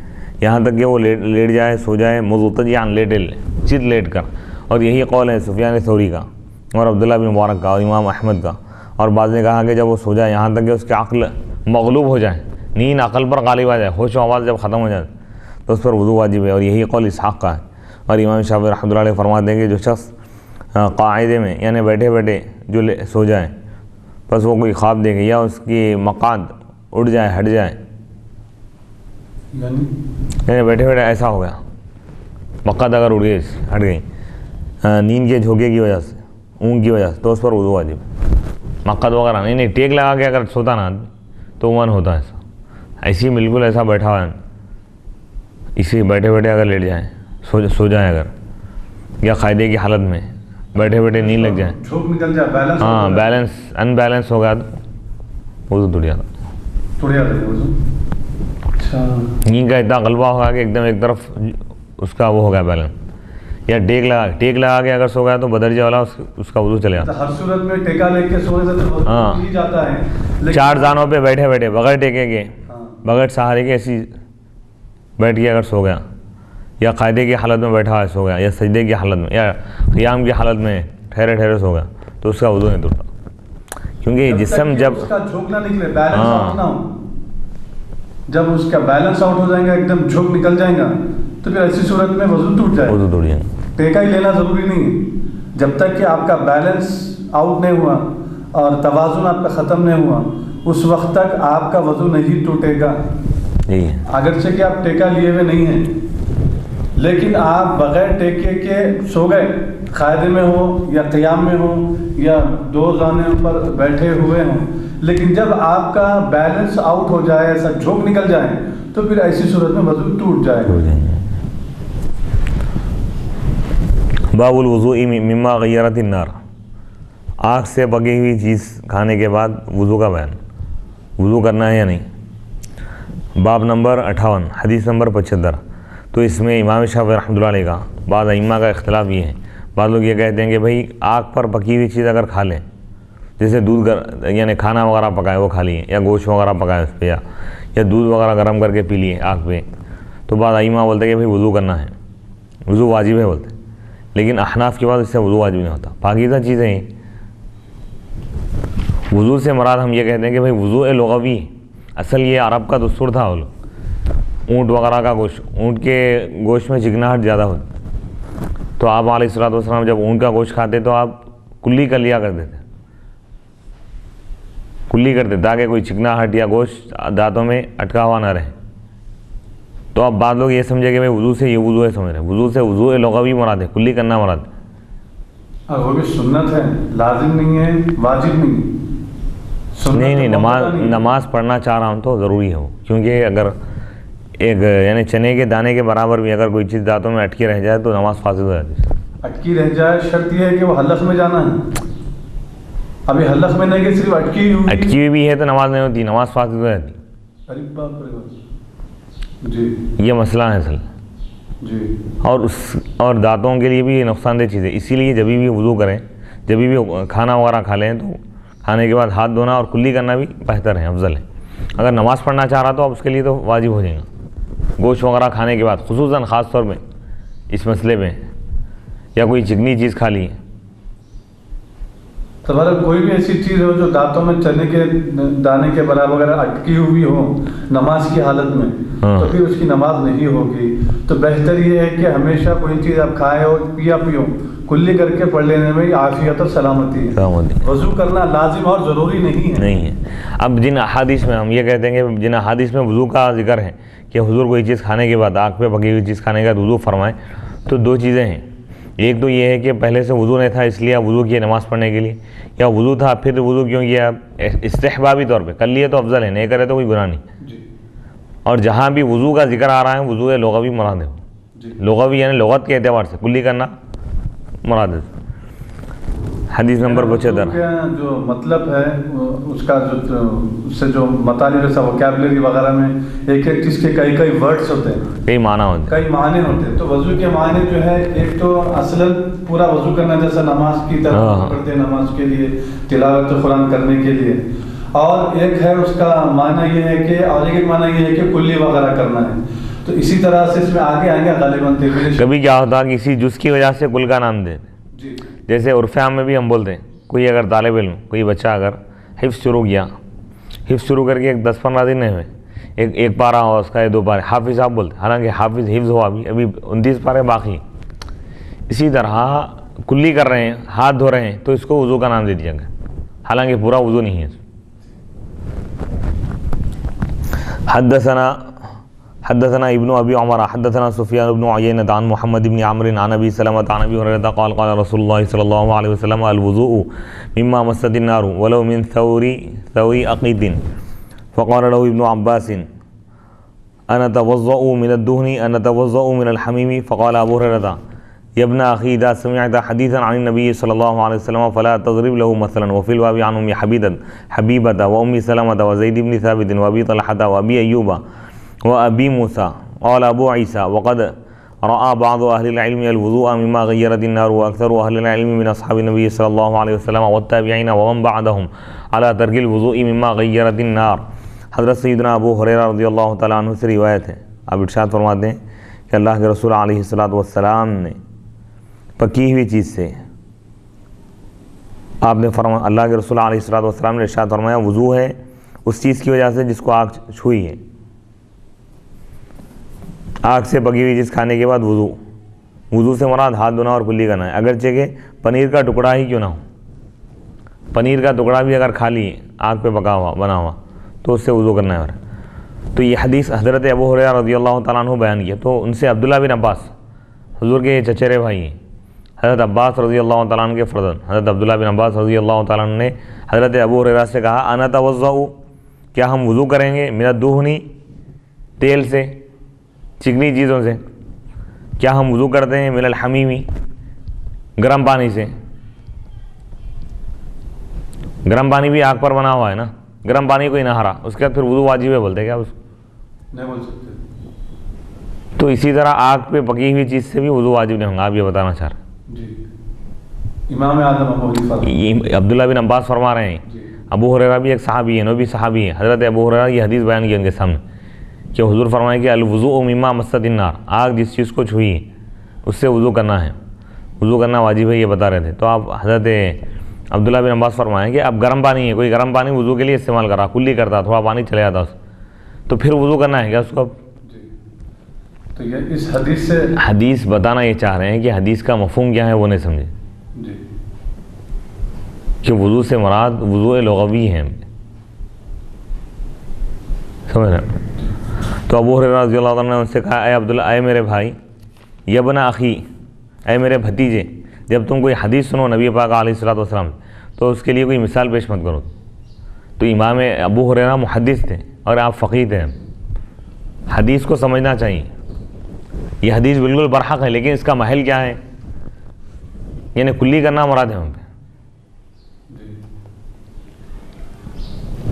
یہاں تک کہ وہ لیٹ جائے، سو جائے مضطجعاً، چت لیٹ کر. اور یہی قول ہے سفیان ثوری کا اور عبداللہ بن مبارک کا اور امام احمد کا. اور بعض نے کہا کہ جب وہ سو جائے یہاں تک کہ اس کے عقل مغلوب ہو جائے، نیند عقل پر غالب آ جائے، ہوش و آواز جب ختم ہو جائے تو اس پر وضو واجب ہے. اور یہی قول اسحاق کا ہے. اور امام شافعی رحمۃ اللہ علیہ فرماتے ہیں کہ جو شخص قاعدے میں یعنی بیٹھے بیٹھے جو سو جائے، بس وہ کوئی خواب دیکھے یا اس کی مقعد اٹھ جائے، ہٹ جائے، یعنی بیٹھے بیٹھے ایسا ہو گیا، مقعد اگر اٹھ گئی، ہٹ گئی نیند کے جھونکے کی وجہ سے، اونگ کی وجہ سے، تو اس پر وضو واجب. مقعد وغیرہ نہیں، ٹیک لگا کے اگر سوتا نا تو عموماً ہوتا ہے ایسا، ایسی بالکل ایسا بیٹھا ہوا ہے، اسی بیٹھے بیٹھے اگر لیٹ جائیں، سو جائیں اگر، یا قاعدے کی حالت میں بیٹھے بیٹھے نیند لگ جائیں، ہاں بیلنس ان بیلنس ہو گیا تو وضو ٹوٹ جاتا. نیند کا اتنا غلبہ ہوگا کہ ایک دم ایک طرف اس کا وہ ہو گیا بیلنس. یا ٹیک لگا کے اگر سو گیا تو بدرجہ والا اس کا وضو چلے جاتا. ہر صورت میں ٹیکا لے کے سونے سے تو ہی جاتا ہے، چار زانوں پہ بیٹھے بیٹھے بغیر ٹیکے کے، بغیر سہارے کے ایسی بیٹھ کے اگر سو گیا، یا قاعدے کی حالت میں بیٹھا ہے سو گیا، یا سجدے کی حالت میں، یا قیام کی حالت میں ٹھہرے سو گیا، تو اس کا وضو نہیں ٹوٹتا. کیونکہ جسم جب اس کا جھوک نہ نکلے، بیلنس آؤٹ نہ ہو، جب اس کا بیلنس آؤٹ ہو جائے گا، ایک دم جھوک نکل جائے گا، تو پھر ایسی صورت میں وضو ٹوٹ جائے گا. ٹیکا ہی لینا ضروری نہیں ہے، جب تک کہ آپ کا بیلنس آؤٹ نہیں ہوا اور توازن آپ کا ختم نہیں ہوا، اس وقت تک آپ کا وضو نہیں ٹوٹے گا. اگرچہ کہ آپ ٹیکا لیے ہوئے نہیں ہیں، لیکن آپ بغیر ٹیکے کے سو گئے، قاعدے میں ہو یا قیام میں ہو یا دو زانوں پر بیٹھے ہوئے ہوں، لیکن جب آپ کا بیلنس آؤٹ ہو جائے، ایسا جھوک نکل جائے، تو پھر ایسی صورت میں وضو ٹوٹ جائے گا. باب الوضوء مما غیرت النار، آگ سے پکی ہوئی چیز کھانے کے بعد وضو کا بیان، وضو کرنا ہے یا نہیں. باب نمبر 58 حدیث نمبر 75. تو اس میں امام شافعی رحمۃ اللہ علیہ کا بعض ائمہ کا اختلاف یہ ہے. بعض لوگ یہ کہتے ہیں کہ بھئی آگ پر پکی ہوئی چیز اگر کھا لیں، جیسے دودھ یعنی کھانا وغیرہ پکائے وہ کھا لیے، یا گوشت وغیرہ پکائے اس پہ، یا دودھ وغیرہ گرم کر کے پی لیے آگ پہ، تو بعض ائمہ بولتے ہیں کہ بھئی وضو کرنا ہے، وضو واجب ہے بولتے ہیں. لیکن احناف کے بعد اس سے وضو واجب نہیں ہوتا، پاکیزہ چیزیں وضو سے مراد ہم یہ کہتے ہیں کہ بھائی وضو لغوی، اصل یہ عرب کا دستور تھا، اونٹ وغیرہ کا گوشت، اونٹ کے گوشت میں چکناہٹ زیادہ ہوتی، تو آپ علیہ الصلوۃ والسلام جب اونٹ کا گوشت کھاتے تو آپ کلی کر لیا کرتے تھے، کلی کرتے تاکہ کوئی چکناہٹ یا گوشت دانتوں میں اٹکا ہوا نہ رہے۔ تو اب بعض لوگ یہ سمجھے کہ بھائی وضو سے یہ وضو ہے، سمجھ رہے ہیں، وضو سے وضو لغوی مراد ہے، کلی کرنا مراد ہے۔ وہ بھی سنت ہے، لازم نہیں ہے، واجب نہیں ہے۔ نہیں، نماز پڑھنا چاہ رہا ہوں تو ضروری ہے وہ، کیونکہ اگر ایک یعنی چنے کے دانے کے برابر بھی اگر کوئی چیز دانتوں میں اٹکی رہ جائے تو نماز فاسد ہو جاتی ہے۔ اٹکی رہ جائے، شرط یہ ہے کہ وہ حلق میں جانا ہے۔ ابھی حلق میں نہیں کہ صرف اٹکی ہوئی بھی ہے تو نماز نہیں ہوتی، نماز فاسد ہو جاتی۔ جی یہ مسئلہ ہے اصل جی۔ اور دانتوں کے لیے بھی نقصان دہ چیز ہے، اسی لیے جب بھی وضو کریں، جب بھی کھانا وغیرہ کھا لیں تو کھانے کے بعد ہاتھ دھونا اور کلی کرنا بھی بہتر ہے، افضل ہے۔ اگر نماز پڑھنا چاہ رہا تو اب اس کے لیے تو واجب ہو جائے گا، گوشت وغیرہ کھانے کے بعد، خصوصاً خاص طور پہ اس مسئلے پہ، یا کوئی چکنی چیز کھا لی۔ تمہارا کوئی بھی ایسی چیز ہو جو دانتوں میں چنے کے دانے کے برابر اگر اٹکی ہوئی ہو نماز کی حالت میں، تو پھر اس کی نماز نہیں ہوگی۔ تو بہتر یہ ہے کہ ہمیشہ کوئی چیز آپ کھائیں اور پیو کلی کر کے پڑھ لینے میں عافیت اور سلامتی ہے۔ وضو کرنا لازم اور ضروری نہیں ہے۔ اب جن احادیث میں ہم یہ کہتے ہیں کہ جن احادیث میں وضو کا ذکر ہے کہ حضور کوئی چیز کھانے کے بعد، آنکھ پہ پکی ہوئی چیز کھانے کے بعد وضو فرمائیں، تو دو چیزیں ہیں۔ ایک تو یہ ہے کہ پہلے سے وضو نہیں تھا اس لیے وضو کیا نماز پڑھنے کے لیے، یا وضو تھا پھر وضو کیوں کیا استحبابی طور پہ، کر لیے تو افضل ہے، نہیں کرے تو کوئی گناہ نہیں۔ اور جہاں بھی وضو کا ذکر آ رہا ہے وضو لغوی مراد ہے، لغوی یعنی لغت کے اعتبار سے کلی کرنا مراد ہے۔ حدیث نمبر 75 جو مطلب ہے اس کا اس سے جو مطالب ہے ووکیبلری وغیرہ میں ایک ایک چیز کے کئی ورڈز ہوتے ہیں، کئی معنی ہوتے ہیں، کئی معنی ہوتے ہیں۔ تو وضو کے معنی جو ہے ایک تو اصلاً پورا وضو کرنا جیسا نماز کی طرح کرتے ہیں، نماز کے لیے تلاوت قرآن کرنے کے لیے، اور ایک ہے اس کا معنی یہ ہے کہ، اور ایک معنی یہ ہے کہ کلی وغیرہ کرنا ہے۔ تو اسی طرح سے اس میں آگے آئیں گے غالباً کبھی کیا ہوتا ہے کسی جز کی وجہ سے کل کا نام دے، جیسے عرف عام میں بھی ہم بولتے ہیں، کوئی اگر طالب علم، کوئی بچہ اگر حفظ شروع کیا، حفظ شروع کر کے 10-15 دن میں ایک پارہ ہو اس کا یا 2 پارے، حافظ آپ بولتے ہیں، حالانکہ حافظ حفظ ہوا ابھی 29 پارے باقی۔ اسی طرح کلی کر رہے ہیں، ہاتھ دھو رہے ہیں، تو اس کو وضو کا نام دے دیا گیا، حالانکہ پورا وضو نہیں ہے۔ حدثنا ابن ابي عمر حدثنا سفيان بن عيينة عن محمد بن عمرو عن ابي سلمة عن ابي هريرة قال رسول الله صلى الله عليه وسلم الوضوء مما مست النار ولو من ثور عقيد فقال له ابن عباس انا اتوضأ من الدهن انا اتوضأ من الحميم فقال ابو هريرة يا ابن اخي اذا سمعت حديثا عن النبي صلى الله عليه وسلم فلا تضرب له مثلا وفي الباب عن ام حبيبة وام سلمة وزيد بن ثابت وابي طلحة وابي ايوب وابي موسى قال ابو عيسى وقد راى بعض اهل العلم الوضوء مما غيرت النار واكثر اهل العلم من اصحاب النبي صلى الله عليه وسلم والتابعين ومن بعدهم على ترك الوضوء مما غيرت النار۔ حضرت سیدنا ابو ہریرہ رضی اللہ تعالیٰ عنہ سے روایت ہے، آپ ارشاد فرماتے ہیں کہ اللہ کے رسول علیہ الصلوۃ والسلام نے پکی ہوئی چیز سے، آپ نے فرمایا، اللہ کے رسول علیہ الصلوۃ والسلام نے ارشاد فرمایا وضو ہے اس چیز کی وجہ سے جس کو آگ چھوئی ہے، آگ سے پکی ہوئی چیز کھانے کے بعد وضو سے مراد ہاتھ دھونا اور کلی کرنا ہے، اگرچہ کہ پنیر کا ٹکڑا ہی کیوں نہ ہو، پنیر کا ٹکڑا بھی اگر کھا لیے آگ پہ پکا ہوا بنا ہوا تو اس سے وضو کرنا ہے۔ تو یہ حدیث حضرت ابو ہریرہ رضی اللہ تعالیٰ عنہ بیان کیا، تو ان سے عبداللہ بن عباس، حضور کے چچیرے بھائی ہیں، حضرت عباس رضی اللہ تعالیٰ عنہ کے فرزند حضرت عبداللہ بن عباس رضی اللہ تعالیٰ عنہ نے حضرت ابو ہریرہ سے کہا انا اتوضأ، کیا ہم وضو کریں گے، من الدہن، تیل سے، چکنی چیزوں سے، کیا ہم وضو کرتے ہیں، من الحمیم، گرم پانی سے، گرم پانی بھی آگ پر بنا ہوا ہے نا، گرم پانی کوئی نہ ہرا اس کے بعد پھر وضو واجب ہے بولتے کیا اس نہیں بول سکتے۔ تو اسی طرح آگ پہ پکی ہوئی چیز سے بھی وضو واجب نہیں ہوگا، آپ یہ بتانا چاہ رہے ہیں۔ جی امام اعظم ابو حنیفہ یہ عبداللہ بن عباس فرما رہے ہیں، ابو ہریرہ بھی ایک صحابی ہے، نبی صحابی ہے، حضرت ابو ہریرہ یہ حدیث بیان کی ان کے سامنے کہ حضور فرمائے کہ الوضوء مما مست النار، آگ جس چیز کو چھوئی اس سے وضو کرنا ہے، وضو کرنا واجب ہے، یہ بتا رہے تھے۔ تو آپ حضرت عبداللہ بن عباس فرمائیں کہ اب گرم پانی ہے، کوئی گرم پانی وضو کے لیے استعمال کر رہا، کلی کرتا، تھوڑا پانی چلے جاتا اس، تو پھر وضو کرنا ہے کیا اس کو؟ اب تو یہ اس حدیث سے حدیث بتانا یہ چاہ رہے ہیں کہ حدیث کا مفہوم کیا ہے وہ نہیں سمجھے، جی کہ وضو سے مراد وضو لغوی ہے، سمجھ رہے ہیں؟ تو ابو ہریرہ رضی اللہ عنہ نے ان سے کہا اے عبداللہ، اے میرے بھائی، یبن اخی، اے میرے بھتیجے، جب تم کوئی حدیث سنو نبی پاک علیہ الصلوۃ والسلام تو اس کے لیے کوئی مثال پیش مت کرو۔ تو امام ابو ہریرہ محدث تھے اور آپ فقیہ تھے، حدیث کو سمجھنا چاہیے، یہ حدیث بالکل برحق ہے، لیکن اس کا محل کیا ہے، یعنی کلی کرنا مراد ہے ہم پہ۔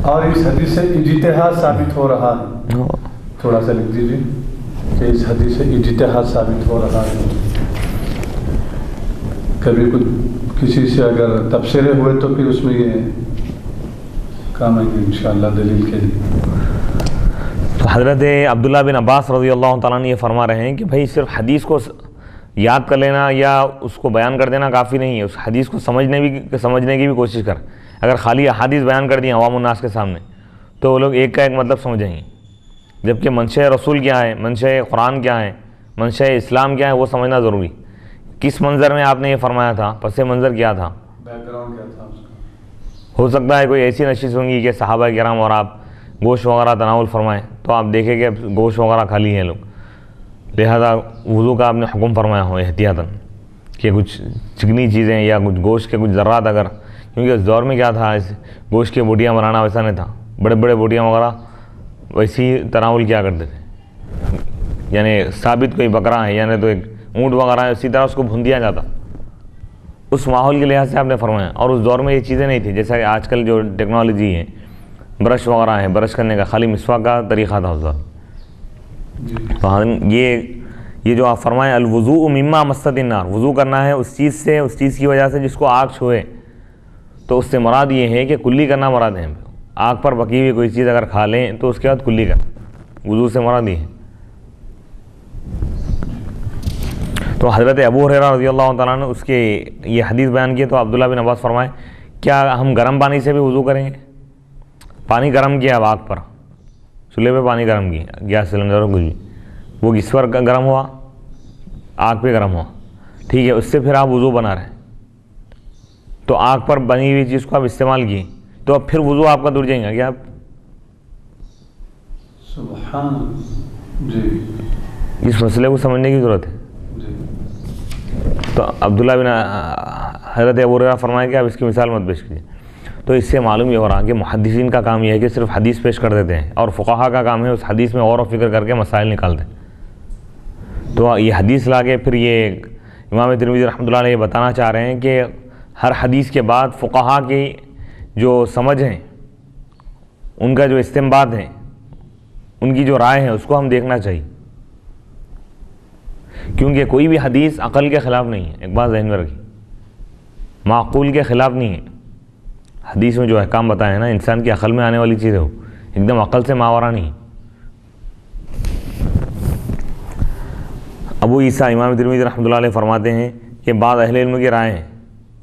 اور اس حدیث سے اجتہاد ثابت ہو رہا ہے، تھوڑا سا لکھ دیجیے کہ اس حدیث سے اجتہاد ثابت ہو رہا ہے، کبھی کچھ کسی سے اگر تبصرے ہوئے تو پھر اس میں یہ کام ہے کہ انشاءاللہ دلیل کے لیے۔ تو حضرت عبداللہ بن عباس رضی اللہ تعالیٰ نے یہ فرما رہے ہیں کہ بھائی صرف حدیث کو یاد کر لینا یا اس کو بیان کر دینا کافی نہیں ہے، اس حدیث کو سمجھنے کی بھی کوشش کر۔ اگر خالی احادیث بیان کر دیں عوام الناس کے سامنے تو وہ لوگ ایک کا ایک مطلب سمجھیں گے، جبکہ منشأ رسول کیا ہے، منشأ قرآن کیا ہے، منشأ اسلام کیا ہے وہ سمجھنا ضروری۔ کس منظر میں آپ نے یہ فرمایا تھا، پس منظر کیا تھا، بیک گراؤنڈ کیا تھا اس کا؟ ہو سکتا ہے کوئی ایسی نشست ہوں گی کہ صحابہ کرام اور آپ گوشت وغیرہ تناول فرمائیں تو آپ دیکھیں کہ گوشت وغیرہ کھا لی ہیں لوگ، لہذا وضو کا آپ نے حکم فرمایا ہو احتیاطاً کہ کچھ چکنی چیزیں یا کچھ گوشت کے کچھ ذرات، اگر کیونکہ اس دور میں کیا تھا، گوشت کی بوٹیاں بنانا ویسا نہیں تھا، بڑے بڑے بوٹیاں وغیرہ ویسی تناول کیا کرتے تھے، یعنی ثابت کوئی بکرا ہے یعنی تو ایک اونٹ وغیرہ ہے، اسی طرح اس کو بھون دیا جاتا، اس ماحول کے لحاظ سے آپ نے فرمایا۔ اور اس دور میں یہ چیزیں نہیں تھیں جیسا کہ آج کل جو ٹیکنالوجی ہے، برش وغیرہ ہے، برش کرنے کا خالی مسواک کا طریقہ تھا اس دور۔ تو یہ جو آپ فرمائیں الوضوء مما مست النار، وضو کرنا ہے اس چیز سے، اس چیز کی وجہ سے جس کو آگ چھوئے، تو اس سے مراد یہ ہے کہ کلی کرنا مراد ہے، آگ پر پکی ہوئی کوئی چیز اگر کھا لیں تو اس کے بعد کلی کر، وضو سے مراد یہ ہے۔ تو حضرت ابو ہریرہ رضی اللہ تعالیٰ نے اس کے یہ حدیث بیان کی، تو عبداللہ بن عباس فرمائے کیا ہم گرم پانی سے بھی وضو کریں گے؟ پانی گرم کیا اب آگ پر، چولہے پہ پانی گرم کیا، گیس سلنڈر اور کچھ بھی، وہ کس پر گرم ہوا، آگ پہ گرم ہوا، ٹھیک ہے، اس سے پھر آپ وضو بنا رہے ہیں، تو آگ پر بنی ہوئی چیز کو آپ استعمال کیے تو اب پھر وضو آپ کا دور جائیں گا کیا آپ؟ سبحان جی، اس مسئلے کو سمجھنے کی ضرورت ہے۔ تو عبداللہ بن حضرت ابو ہریرہ فرمائے کہ آپ اس کی مثال مت پیش کیجیے۔ تو اس سے معلوم یہ ہو رہا کہ محدثین کا کام یہ ہے کہ صرف حدیث پیش کر دیتے ہیں، اور فقہا کا کام ہے اس حدیث میں غور و فکر کر کے مسائل نکالتے ہیں۔ تو یہ حدیث لا کے پھر یہ امام ترمذی رحمۃ اللہ علیہ بتانا چاہ رہے ہیں کہ ہر حدیث کے بعد فقہا کی جو سمجھ ہیں، ان کا جو استنباط ہے، ان کی جو رائے ہے، اس کو ہم دیکھنا چاہیے، کیونکہ کوئی بھی حدیث عقل کے خلاف نہیں ہے، ایک بات ذہن میں رکھیے، معقول کے خلاف نہیں ہے۔ حدیث میں جو احکام بتائے ہیں نا، انسان کی عقل میں آنے والی چیز ہے، وہ ایک دم عقل سے ماورا نہیں۔ ابو عیسیٰ امام ترمذی رحمۃ اللہ علیہ فرماتے ہیں کہ بعض اہل علم کی رائے ہیں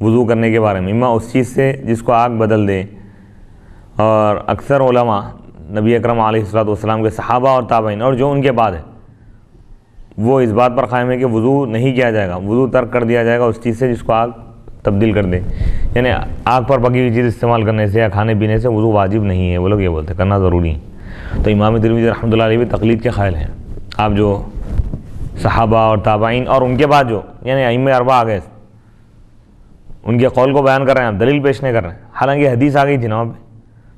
وضو کرنے کے بارے میں، اما اس چیز سے جس کو آگ بدل دے، اور اکثر علماء نبی اکرم علیہ الصلوۃ والسلام کے صحابہ اور تابعین اور جو ان کے بعد ہے، وہ اس بات پر قائم ہے کہ وضو نہیں کیا جائے گا، وضو ترک کر دیا جائے گا اس چیز سے جس کو آگ تبدیل کر دے، یعنی آگ پر پکی ہوئی چیز استعمال کرنے سے یا کھانے پینے سے وضو واجب نہیں ہے، وہ لوگ یہ بولتے ہیں کرنا ضروری ہے۔ تو امام ترمذی رحمۃ اللہ علیہ بھی تقلید کے قائل ہیں، آپ جو صحابہ اور تابعین اور ان کے بعد جو یعنی ائمہ اربعہ آ گئے، ان کے قول کو بیان کر رہے ہیں، آپ دلیل پیش نہیں کر رہے ہیں، حالانکہ حدیث آ گئی تھی نا وہاں پہ۔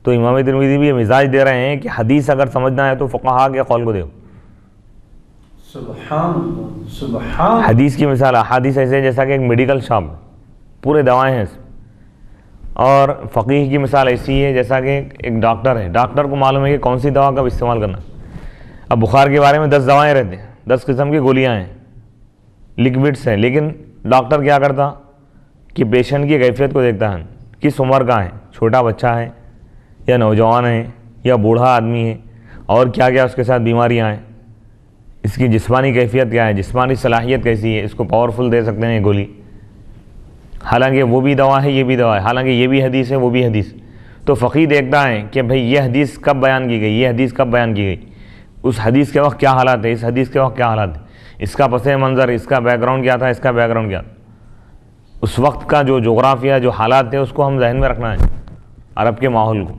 تو امام ترمذی بھی یہ مزاج دے رہے ہیں کہ حدیث اگر سمجھنا ہے تو فقہا کے قول کو دیکھو۔ سبحان سبحان، حدیث کی مثال احادیث ایسے جیسا کہ ایک میڈیکل شاپ، پورے دوائیں ہیں اس میں، اور فقیہ کی مثال ایسی ہے جیسا کہ ایک ڈاکٹر ہے، ڈاکٹر کو معلوم ہے کہ کون سی دوا کب استعمال کرنا۔ اب بخار کے بارے میں 10 دوائیں رہتے ہیں، 10 قسم کی گولیاں ہیں، لکوڈس ہیں، لیکن ڈاکٹر کیا کرتا کہ پیشنٹ کی کیفیت کو دیکھتا ہے، کس عمر کا ہے، چھوٹا بچہ ہے یا نوجوان ہے یا بوڑھا آدمی ہے، اور کیا کیا اس کے ساتھ بیماریاں ہیں، اس کی جسمانی کیفیت کیا ہے، جسمانی صلاحیت کیسی ہے، اس کو پاورفل دے سکتے ہیں یہ گولی، حالانکہ وہ بھی دوا ہے یہ بھی دوا ہے، حالانکہ یہ بھی حدیث ہے وہ بھی حدیث. تو فقیہ دیکھتا ہے کہ بھئی یہ حدیث کب بیان کی گئی، یہ حدیث کب بیان کی گئی، اس حدیث کے وقت کیا حالات ہے، اس حدیث کے وقت کیا حالات ہے، اس کا پس منظر، اس کا بیک گراؤنڈ کیا تھا، اس کا بیک گراؤنڈ کیا تھا. اس وقت کا جو جغرافیہ، جو حالات تھے، اس کو ہم ذہن میں رکھنا ہے، عرب کے ماحول کو.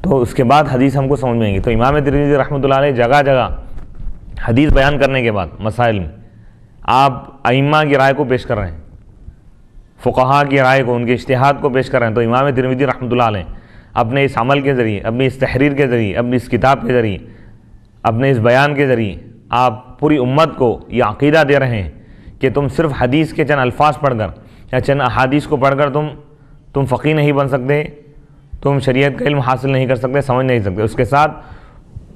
تو اس کے بعد حدیث ہم کو سمجھ میں آئے گی. تو امام ترمذی رحمۃ اللہ علیہ جگہ جگہ حدیث بیان کرنے کے بعد مسائل میں آپ ائمہ کی رائے کو پیش کر رہے ہیں، فقہاء کی رائے کو، ان کے اجتہاد کو پیش کر رہے ہیں. تو امام ترمذی رحمۃ اللہ علیہ اپنے اس عمل کے ذریعے، اپنی اس تحریر کے ذریعے، اپنی اس کتاب کے ذریعے، اپنے اس بیان کے ذریعے آپ پوری امت کو یہ عقیدہ دے رہے ہیں کہ تم صرف حدیث کے چند الفاظ پڑھ کر یا چند احادیث کو پڑھ کر تم فقیہ نہیں بن سکتے، تم شریعت کا علم حاصل نہیں کر سکتے، سمجھ نہیں سکتے. اس کے ساتھ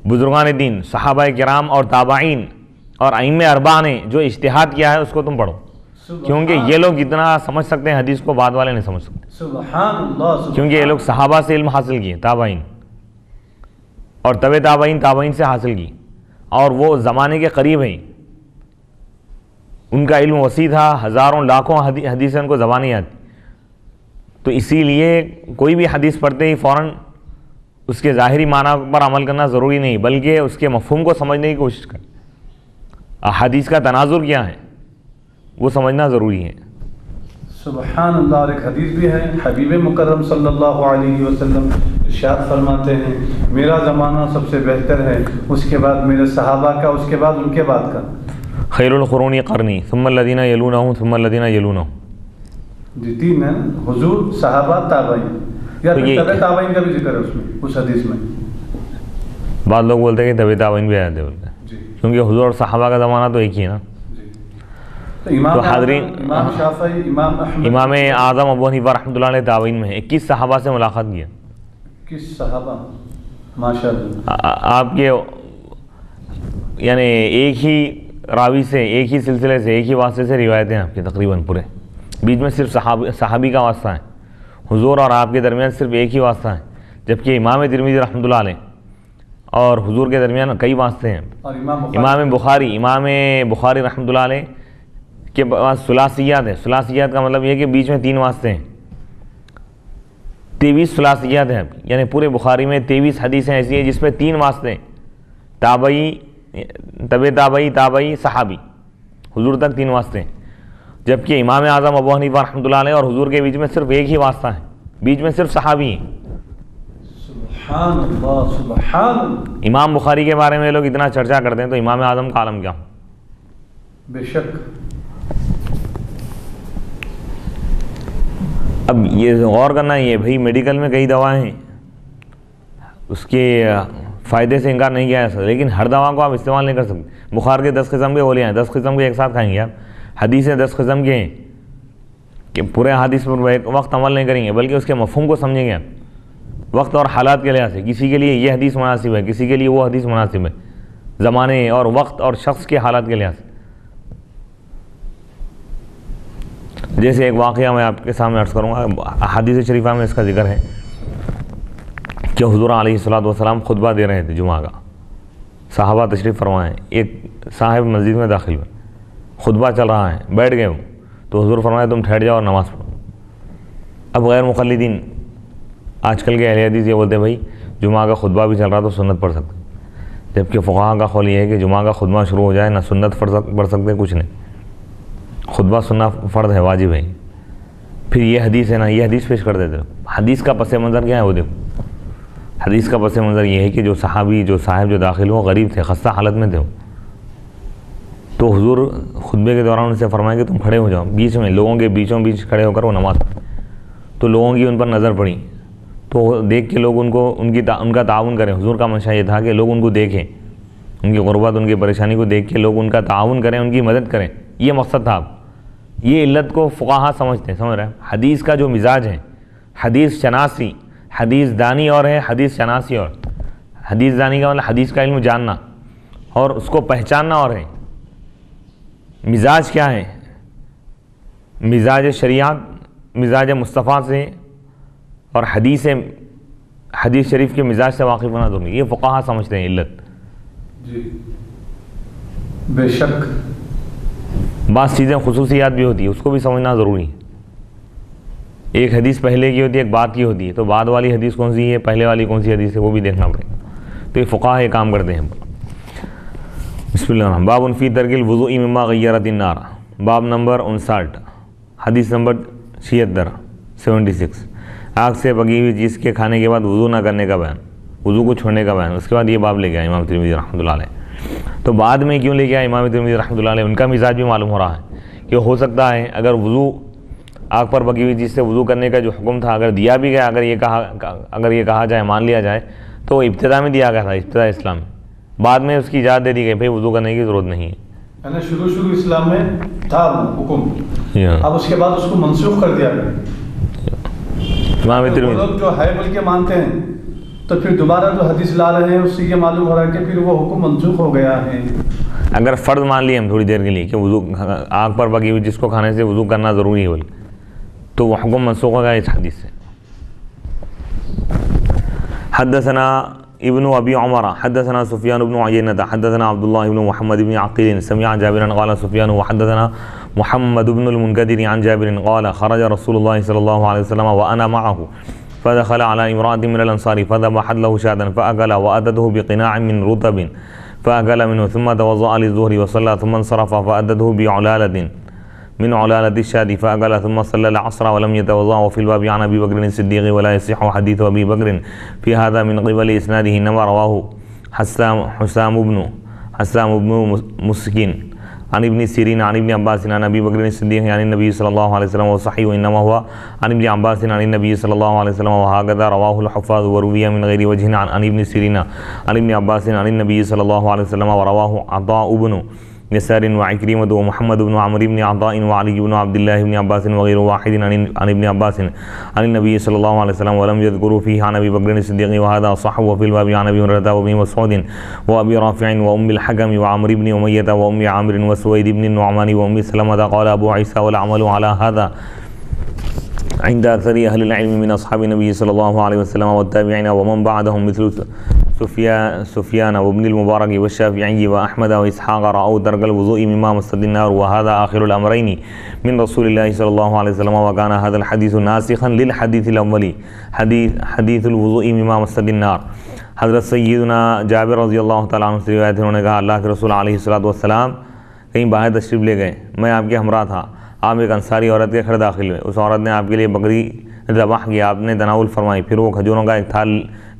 بزرگان دین، صحابہ کرام اور تابعین اور ائمہ اربعہ نے جو اجتہاد کیا ہے اس کو تم پڑھو، کیونکہ یہ لوگ اتنا سمجھ سکتے ہیں حدیث کو، بعد والے نہیں سمجھ سکتے. سبحان اللہ. کیونکہ یہ لوگ صحابہ سے علم حاصل کیے، تابعین اور تابعین سے حاصل کی، اور وہ زمانے کے قریب ہیں. ان کا علم وسیع تھا، ہزاروں لاکھوں حدیثیں ان کو زبان نہیں آتی. تو اسی لیے کوئی بھی حدیث پڑھتے ہی فوراً اس کے ظاہری معنی پر عمل کرنا ضروری نہیں، بلکہ اس کے مفہوم کو سمجھنے کی کوشش کریں. احادیث کا تناظر کیا ہے وہ سمجھنا ضروری ہے. سبحان اللہ. اور ایک حدیث بھی ہے، حبیب مکرم صلی اللہ علیہ وسلم ارشاد فرماتے ہیں میرا زمانہ سب سے بہتر ہے، اس کے بعد میرے صحابہ کا، اس کے بعد ان کے بعد کا. خیر القرون قرنی ثم الذین یلونہم ثم الذین یلونہم. جی تین ہیں، حضور، صحابہ، تابعین. یا تبع تابعین کا بھی ذکر ہے اس میں، اس حدیث میں. بعض لوگ بولتے ہیں کہ تبع تابعین بھی آتے بولتے ہیں، کیونکہ حضور اور صحابہ کا زمانہ تو ایک ہی ہے نا. تو حاضرین، امام شافعی، امام احمد، امام اعظم ابو حنیفہ رحمۃ اللہ علیہ تابعین میں 21 صحابہ سے ملاقات کیا. 21 صحابہ، ماشاء اللہ. آپ کے یعنی ایک ہی راوی سے، ایک ہی سلسلے سے، ایک ہی واسطے سے روایتیں آپ کی تقریباً پورے، بیچ میں صرف صحابی کا واسطہ ہے. حضور اور آپ کے درمیان صرف ایک ہی واسطہ ہے، جبکہ امام ترمذی رحمۃ اللہ علیہ اور حضور کے درمیان کئی واسطے ہیں. اور امام بخاری رحمۃ اللہ علیہ کے پاس ثلاثیات ہے. ثلاثیات کا مطلب یہ ہے کہ بیچ میں 3 واسطے ہیں. 23 ثلاثیات ہیں، یعنی پورے بخاری میں 23 حدیثیں ایسی ہیں جس میں 3 واسطے ہیں، تابعی، تابعی، صحابی، حضور تک 3 واسطے ہیں. جبکہ امام اعظم ابو حنیفہ رحمۃ اللہ علیہ اور حضور کے بیچ میں صرف ایک ہی واسطہ ہے، بیچ میں صرف صحابی ہیں. سبحان اللہ، سبحان اللہ. امام بخاری کے بارے میں لوگ اتنا چرچا کرتے ہیں، تو امام اعظم کا عالم کیا؟ بے شک. اب یہ غور کرنا ہے، بھئی میڈیکل میں کئی دوائیں ہیں، اس کے فائدے سے انکار نہیں کیا جا سکتا، لیکن ہر دوا کو آپ استعمال نہیں کر سکتے. بخار کے 10 قسم کے گولیاں ہیں، 10 قسم کے ایک ساتھ کھائیں گے آپ. حدیثیں 10 قسم کے ہیں کہ پورے حدیث پر ایک وقت عمل نہیں کریں گے، بلکہ اس کے مفہوم کو سمجھیں گے آپ وقت اور حالات کے لحاظ سے. کسی کے لیے یہ حدیث مناسب ہے، کسی کے لیے وہ حدیث مناسب ہے، زمانے اور وقت اور شخص کے حالات کے لحاظ سے. جیسے ایک واقعہ میں آپ کے سامنے عرض کروں گا، احادیث شریفہ میں اس کا ذکر ہے کہ حضور علیہ الصلوۃ والسلام خطبہ دے رہے تھے جمعہ کا، صحابہ تشریف فرمائے، ایک صاحب مسجد میں داخل ہوئے، خطبہ چل رہا ہے، بیٹھ گئے ہو، تو حضور فرمائے تم ٹھہر جاؤ اور نماز پڑھو. اب غیر مقلدین، آج کل کے اہل حدیث یہ بولتے ہیں بھائی جمعہ کا خطبہ بھی چل رہا تو سنت پڑھ سکتے، جبکہ فقہاء کا قول یہ ہے کہ جمعہ کا خطبہ شروع ہو جائے نہ سنت پڑھ سکتے، کچھ نہیں، خطبہ سننا فرض ہے، واجب ہے. پھر یہ حدیث ہے نا، یہ حدیث پیش کر دیتے. حدیث کا پس منظر کیا ہے وہ دیکھو. حدیث کا پس منظر یہ ہے کہ جو صحابی، جو صاحب جو داخل ہو غریب تھے، خستہ حالت میں تھے، تو حضور خطبے کے دوران ان سے فرمائے کہ تم کھڑے ہو جاؤ، بیچ میں لوگوں کے بیچوں بیچ کھڑے ہو کر وہ نماز پڑھیں. تو لوگوں کی ان پر نظر پڑی، تو دیکھ کے لوگ ان کا تعاون کریں. حضور کا منشا یہ تھا کہ لوگ ان کو دیکھیں، ان کی غربت، ان کی پریشانی کو دیکھ کے لوگ ان کا تعاون کریں، ان کی مدد کریں. یہ مقصد تھا. یہ علت کو فقہا سمجھتے ہیں، سمجھ رہے ہیں. حدیث کا جو مزاج ہے، حدیث شناسی، حدیث دانی اور ہے، حدیث شناسی اور. حدیث دانی کا مطلب حدیث کا علم جاننا اور اس کو پہچاننا اور ہے. مزاج کیا ہے؟ مزاج شریعت، مزاج مصطفیٰ سے اور حدیث شریف کے مزاج سے واقف ہونا ضروری. یہ فقہا سمجھتے ہیں علت. جی بے شک. بعض چیزیں خصوصیات بھی ہوتی ہے، اس کو بھی سمجھنا ضروری ہے. ایک حدیث پہلے کی ہوتی ہے، ایک بعد کی ہوتی ہے، تو بعد والی حدیث کون سی ہے، پہلے والی کون سی حدیث ہے، وہ بھی دیکھنا پڑے گا. تو یہ فقہا یہ کام کرتے ہیں. بسم اللہ الرحمن باب فی ترک الوضوء مما غیرت النار. باب نمبر 59، حدیث نمبر 76 آگ سے پکی ہوئی چیز کے کھانے کے بعد وضو نہ کرنے کا بیان، وضو کو چھوڑنے کا بیان. اس کے بعد یہ باب لے کے آئے امام ترمذی رحمۃ اللہ علیہ. تو بعد میں کیوں لے کے آئے امام ترمذی رحمۃ اللہ علیہ؟ ان کا مزاج بھی معلوم ہو رہا ہے کہ ہو سکتا ہے اگر وضو آگ پر پکی ہوئی چیز سے وضو کرنے کا جو حکم تھا اگر دیا بھی گیا، اگر یہ کہا جائے، مان لیا جائے، تو وہ ابتدا میں دیا گیا تھا، ابتدا اسلام میں. بعد میں اس کی اجازت دے دی گئی، بھائی وضو کرنے کی ضرورت نہیں ہے. یعنی شروع اسلام میں تھا حکم، اب اس کے بعد اس کو منسوخ کر دیا گیا. امام ترمذی لوگ جو ہے بول کے مانتے ہیں تو پھر دوبارہ جو حدیث لا رہے ہیں اس سے یہ معلوم ہو رہا ہے کہ پھر وہ حکم منسوخ ہو گیا ہے. اگر فرض مان لیے ہم تھوڑی دیر کے لیے کہ وضو آگ پر پکی ہوئی جس کو کھانے سے وضو کرنا ضروری ہے بول، تو وہ حکم منسوخ ہوگا اس حدیث سے. حدثنا ابن ابی عمر حدثنا سفیان بن عیینہ حدثنا عبد الله بن محمد بن عقیل سمع جابرا قال سفیان وحدثنا محمد بن المنکدر عن جابر قال خرج رسول الله صلی اللہ علیہ وسلم وانا معه فدخل على امرأة من الانصار فذبحت له شاة فأكل وأتته بقناع من رطب فأكل منه ثم توضأ للظهر وصلى ثم انصرف فأتته بعلالة من علالة الشاة فأكل ثم صلى العصر ولم يتوضأ. وفي الباب عن أبي بكر الصديق ولا يصح حديث أبي بكر في هذا من قبل إسناده إنما رواه حسام بن مسكين عن ابن سيرين عن ابن عباس عن أبي بكر الصديق عن النبي صلى الله عليه وسلم وصحيح وإنما هو عن ابن عباس عن النبي صلى الله عليه وسلم وهكذا رواه الحفاظ وروي من غير وجه عن ابن سيرين عن ابن عباس عن النبي صلى الله عليه وسلم ورواه عطاء بن يسار وعكرمة ومحمد بن عمرو بن عطاء وعلي بن عبد الله بن عباس وغير واحد عن ابن عباس عن النبي صلى الله عليه وسلم ولم يذكروا فيه عن أبي بكر الصديق وهذا صح. وفي الباب عن أبي هريرة وابن مسعود وأبي رافع وأم الحكم وعمرو بن أمية وأم عامر وسويد بن النعمان وأم سلمة قال أبو عيسى والعمل على هذا عند أكثر أهل العلم من أصحاب النبي صلى الله عليه وسلم والتابعين ومن بعدهم مثل سفيان وابن المبارك والشافعي وأحمد وإسحاق رأوا ترك الوضوء مما مست النار وهذا آخر الأمرين من رسول الله صلى الله عليه وسلم. وكان هذا الحديث ناسخا للحديث الأولي حديث الوضوء مما مست النار. حضرت سیدنا جابر رضی اللہ تعالیٰ عنہ سے روایت ہے، انہوں نے کہا اللہ کے رسول علیہ الصلوۃ والسلام کہیں باہر تشریف لے گئے، میں آپ کے ہمراہ تھا. آپ ایک انصاری عورت کے گھر داخل ہوئے، اس عورت نے آپ کے لیے بکری ذبح کیا، آپ نے تناول فرمائی، پھر وہ کھجوروں کا ایک تھال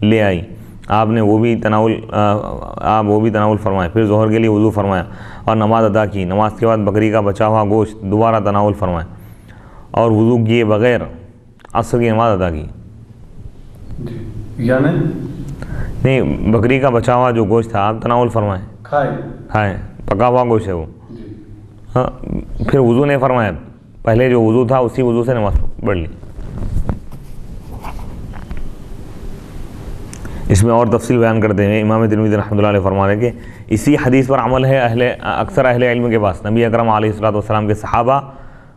لے آئی، آپ نے وہ بھی تناول فرمائے، پھر ظہر کے لیے وضو فرمایا اور نماز ادا کی. نماز کے بعد بکری کا بچا ہوا گوشت دوبارہ تناول فرمایا اور وضو کیے بغیر عصر کی نماز ادا کی. یعنی نہیں، بکری کا بچا ہوا جو گوشت تھا آپ تناول فرمائیں، کھائیں، پکا ہوا گوشت ہے وہ. ہاں، پھر وضو نہیں فرمایا، پہلے جو وضو تھا اسی وضو سے نماز پڑھ لی. اس میں اور تفصیل بیان کرتے ہیں امام ترمذی رحمۃ اللہ علیہ فرما رہے کہ اسی حدیث پر عمل ہے اکثر اہل علم کے پاس، نبی اکرم علیہ الصلوۃ والسلام کے صحابہ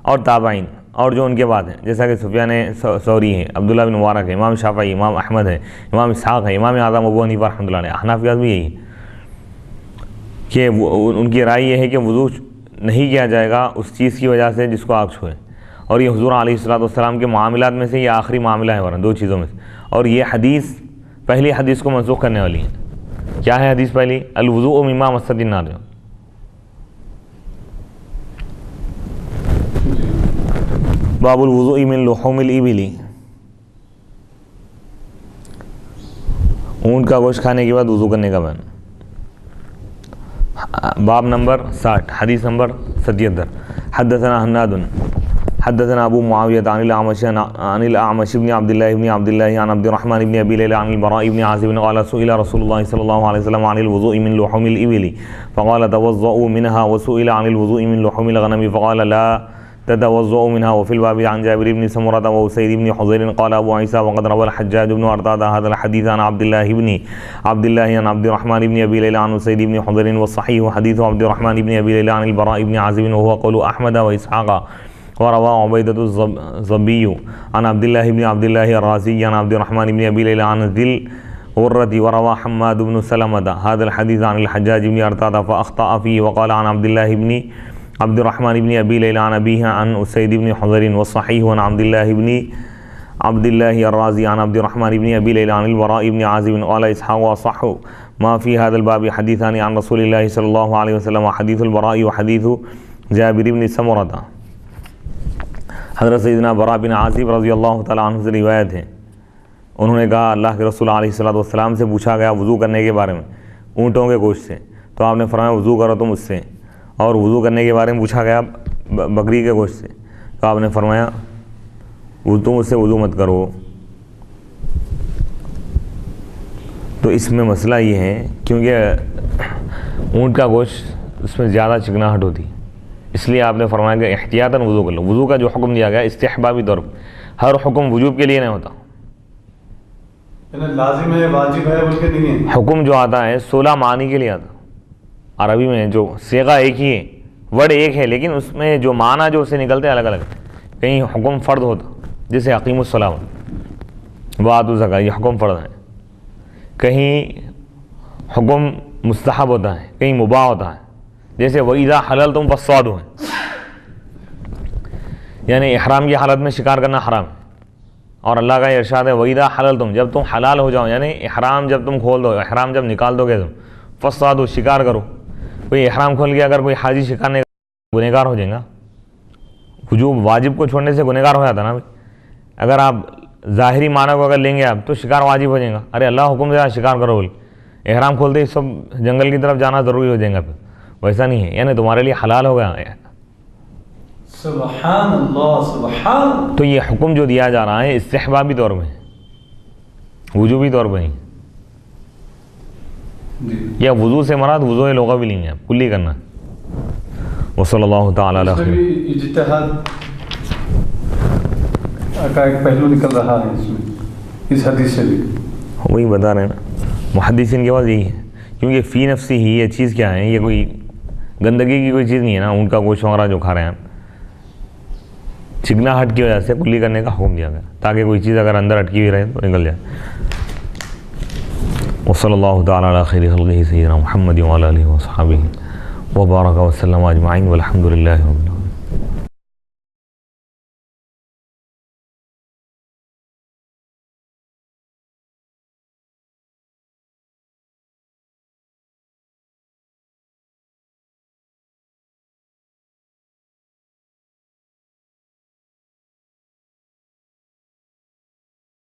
اور تابعین اور جو ان کے بعد ہیں، جیسا کہ سفیان ثوری ہے، عبداللہ بن مبارک ہے، امام شافعی، امام احمد ہے، امام اسحاق ہے، امام اعظم ابو حنیفہ رحمۃ اللہ علیہ. حنفیات بھی یہی کہ ان کی رائے یہ ہے کہ وضو نہیں کیا جائے گا اس چیز کی وجہ سے جس کو آگ چھوئے، اور یہ حضور علیہ الصلوۃ والسلام کے معاملات میں سے یہ آخری معاملہ ہے ورنہ دو چیزوں میں سے. اور یہ حدیث پہلی حدیث کو منسوخ کرنے والی ہے. کیا ہے حدیث پہلی؟ الوضوء مما مست النار. باب الوضوء من لحوم الابل، اونٹ کا گوشت کھانے کے بعد وضو کرنے کا بیان. باب نمبر 60 حدیث نمبر 77. حدثنا حناد حدثنا ابو معاویہ عن الاعمش بن عبد الله عن عبد الرحمن بن ابي ليلى عن البراء بن عازب قال سئل رسول الله صلى الله عليه وسلم عن الوضوء من لحوم الابل فقال توضؤوا منها، وسئل عن الوضوء من لحوم الغنم فقال لا تتوضؤوا منها. وفي الباب عن جابر بن سمرة وأسيد بن حضير قال أبو عيسى وقد روى الحجاج بن أرطاد هذا الحديث عن عبد الله عن عبد الرحمن بن أبي ليلى عن أسيد بن حضير، والصحيح حديث عبد الرحمن بن أبي ليلى عن البراء بن عازب وهو قول أحمد وإسحاق. وروى عبيدة الزبي عن عبد الله الرازي عن عبد الرحمن بن أبي ليلى عن ذي الغرة. وروى حماد بن سلمة هذا الحديث عن الحجاج بن أرطاد فأخطأ فيه وقال عن عبد الله بن عبد الرحمن ابن ابی لیلى عن ابیہ عن اسید ابن حضر والصحیح عن عبد الله الرازی عن عبد الرحمن ابن ابی لیلى عن البراء ابن عازب قال اسحاق وصح ما في هذا الباب حديثان عن رسول الله صلی اللہ علیہ وسلم حدیث البراء وحدیث جابر ابن سمرہ. حضرت سیدنا براء بن عازب رضی اللہ تعالیٰ عنہ سے روایت ہے، انہوں نے کہا اللہ کے رسول علیہ السلام سے پوچھا گیا وضو کرنے کے بارے میں اونٹوں کے گوشت سے، تو آپ نے فرمایا وضو کرو تم اس سے، اور وضو کرنے کے بارے میں پوچھا گیا بکری کے گوشت سے، تو آپ نے فرمایا تم اس سے وضو مت کرو. تو اس میں مسئلہ یہ ہے کیونکہ اونٹ کا گوشت اس میں زیادہ چکناہٹ ہوتی، اس لیے آپ نے فرمایا کہ احتیاطاً وضو کر لو. وضو کا جو حکم دیا گیا استحبابی طور پر، ہر حکم وجوب کے لیے نہیں ہوتا، لازم ہے واجب ہے بول کے نہیں ہے. حکم جو آتا ہے 16 معنی کے لیے آتا. عربی میں جو صیغہ ایک ہی ہے، ورڈ ایک ہے، لیکن اس میں جو معنی جو اسے نکلتے ہیں الگ الگ. کہیں حکم فرض ہوتا جیسے اقیم الصلاۃ وآتوا الزکاۃ، یہ حکم فرض ہے. کہیں حکم مستحب ہوتا ہے، کہیں مباح ہوتا ہے، جیسے وَإِذَا حَلَلْتُمْ فَاصْطَادُوا ہے، یعنی احرام کی حالت میں شکار کرنا حرام ہے. اور اللہ کا یہ ارشاد ہے وَإِذَا حَلَلْتُمْ، جب تم حلال ہو جاؤ، یعنی احرام جب تم کھول دو، احرام جب نکال دو گے تم، فَاصْطَادُوا، شکار کرو. کوئی احرام کھول کے اگر کوئی حاجی شکار نہیں گنہگار ہو جائے گا. وجوب واجب کو چھوڑنے سے گنہگار ہو جاتا نا. اگر آپ ظاہری معنی کو اگر لیں گے آپ تو شکار واجب ہو جائے گا. ارے اللہ حکم دیا شکار کرو بول، احرام کھولتے ہی سب جنگل کی طرف جانا ضروری ہو جائے گا. پھر ویسا نہیں ہے، یعنی تمہارے لیے حلال ہو گیا. سبحان اللہ سبحان. تو یہ حکم جو دیا جا رہا ہے استحبابی طور پہ، وجوبی طور پہ نہیں. یا وضو سے مراد وضو لغوی بھی نہیں ہے، کلی کرنا. وصلی اللہ تعالیٰ علیہ وسلم. اجتہاد کا ایک پہلو نکل رہا ہے اس میں، اس حدیث سے بھی وہی بتا رہے ہیں نا محدثین کے پاس یہی ہے، کیونکہ فی نفسی ہی یہ چیز کیا ہے، یہ کوئی گندگی کی کوئی چیز نہیں ہے نا. ان کا گوشت وغیرہ جو کھا رہے ہیں چکناہٹ کی وجہ سے کلی کرنے کا حکم دیا گیا، تاکہ کوئی چیز اگر اندر اٹکی ہوئی رہے تو نکل جائے. وصلی اللہ تعالیٰ علی خیر خلقہ سیدنا محمد وعلی آلہ وصحبہ وبارک وسلم اجمعین والحمد للہ رب العالمین.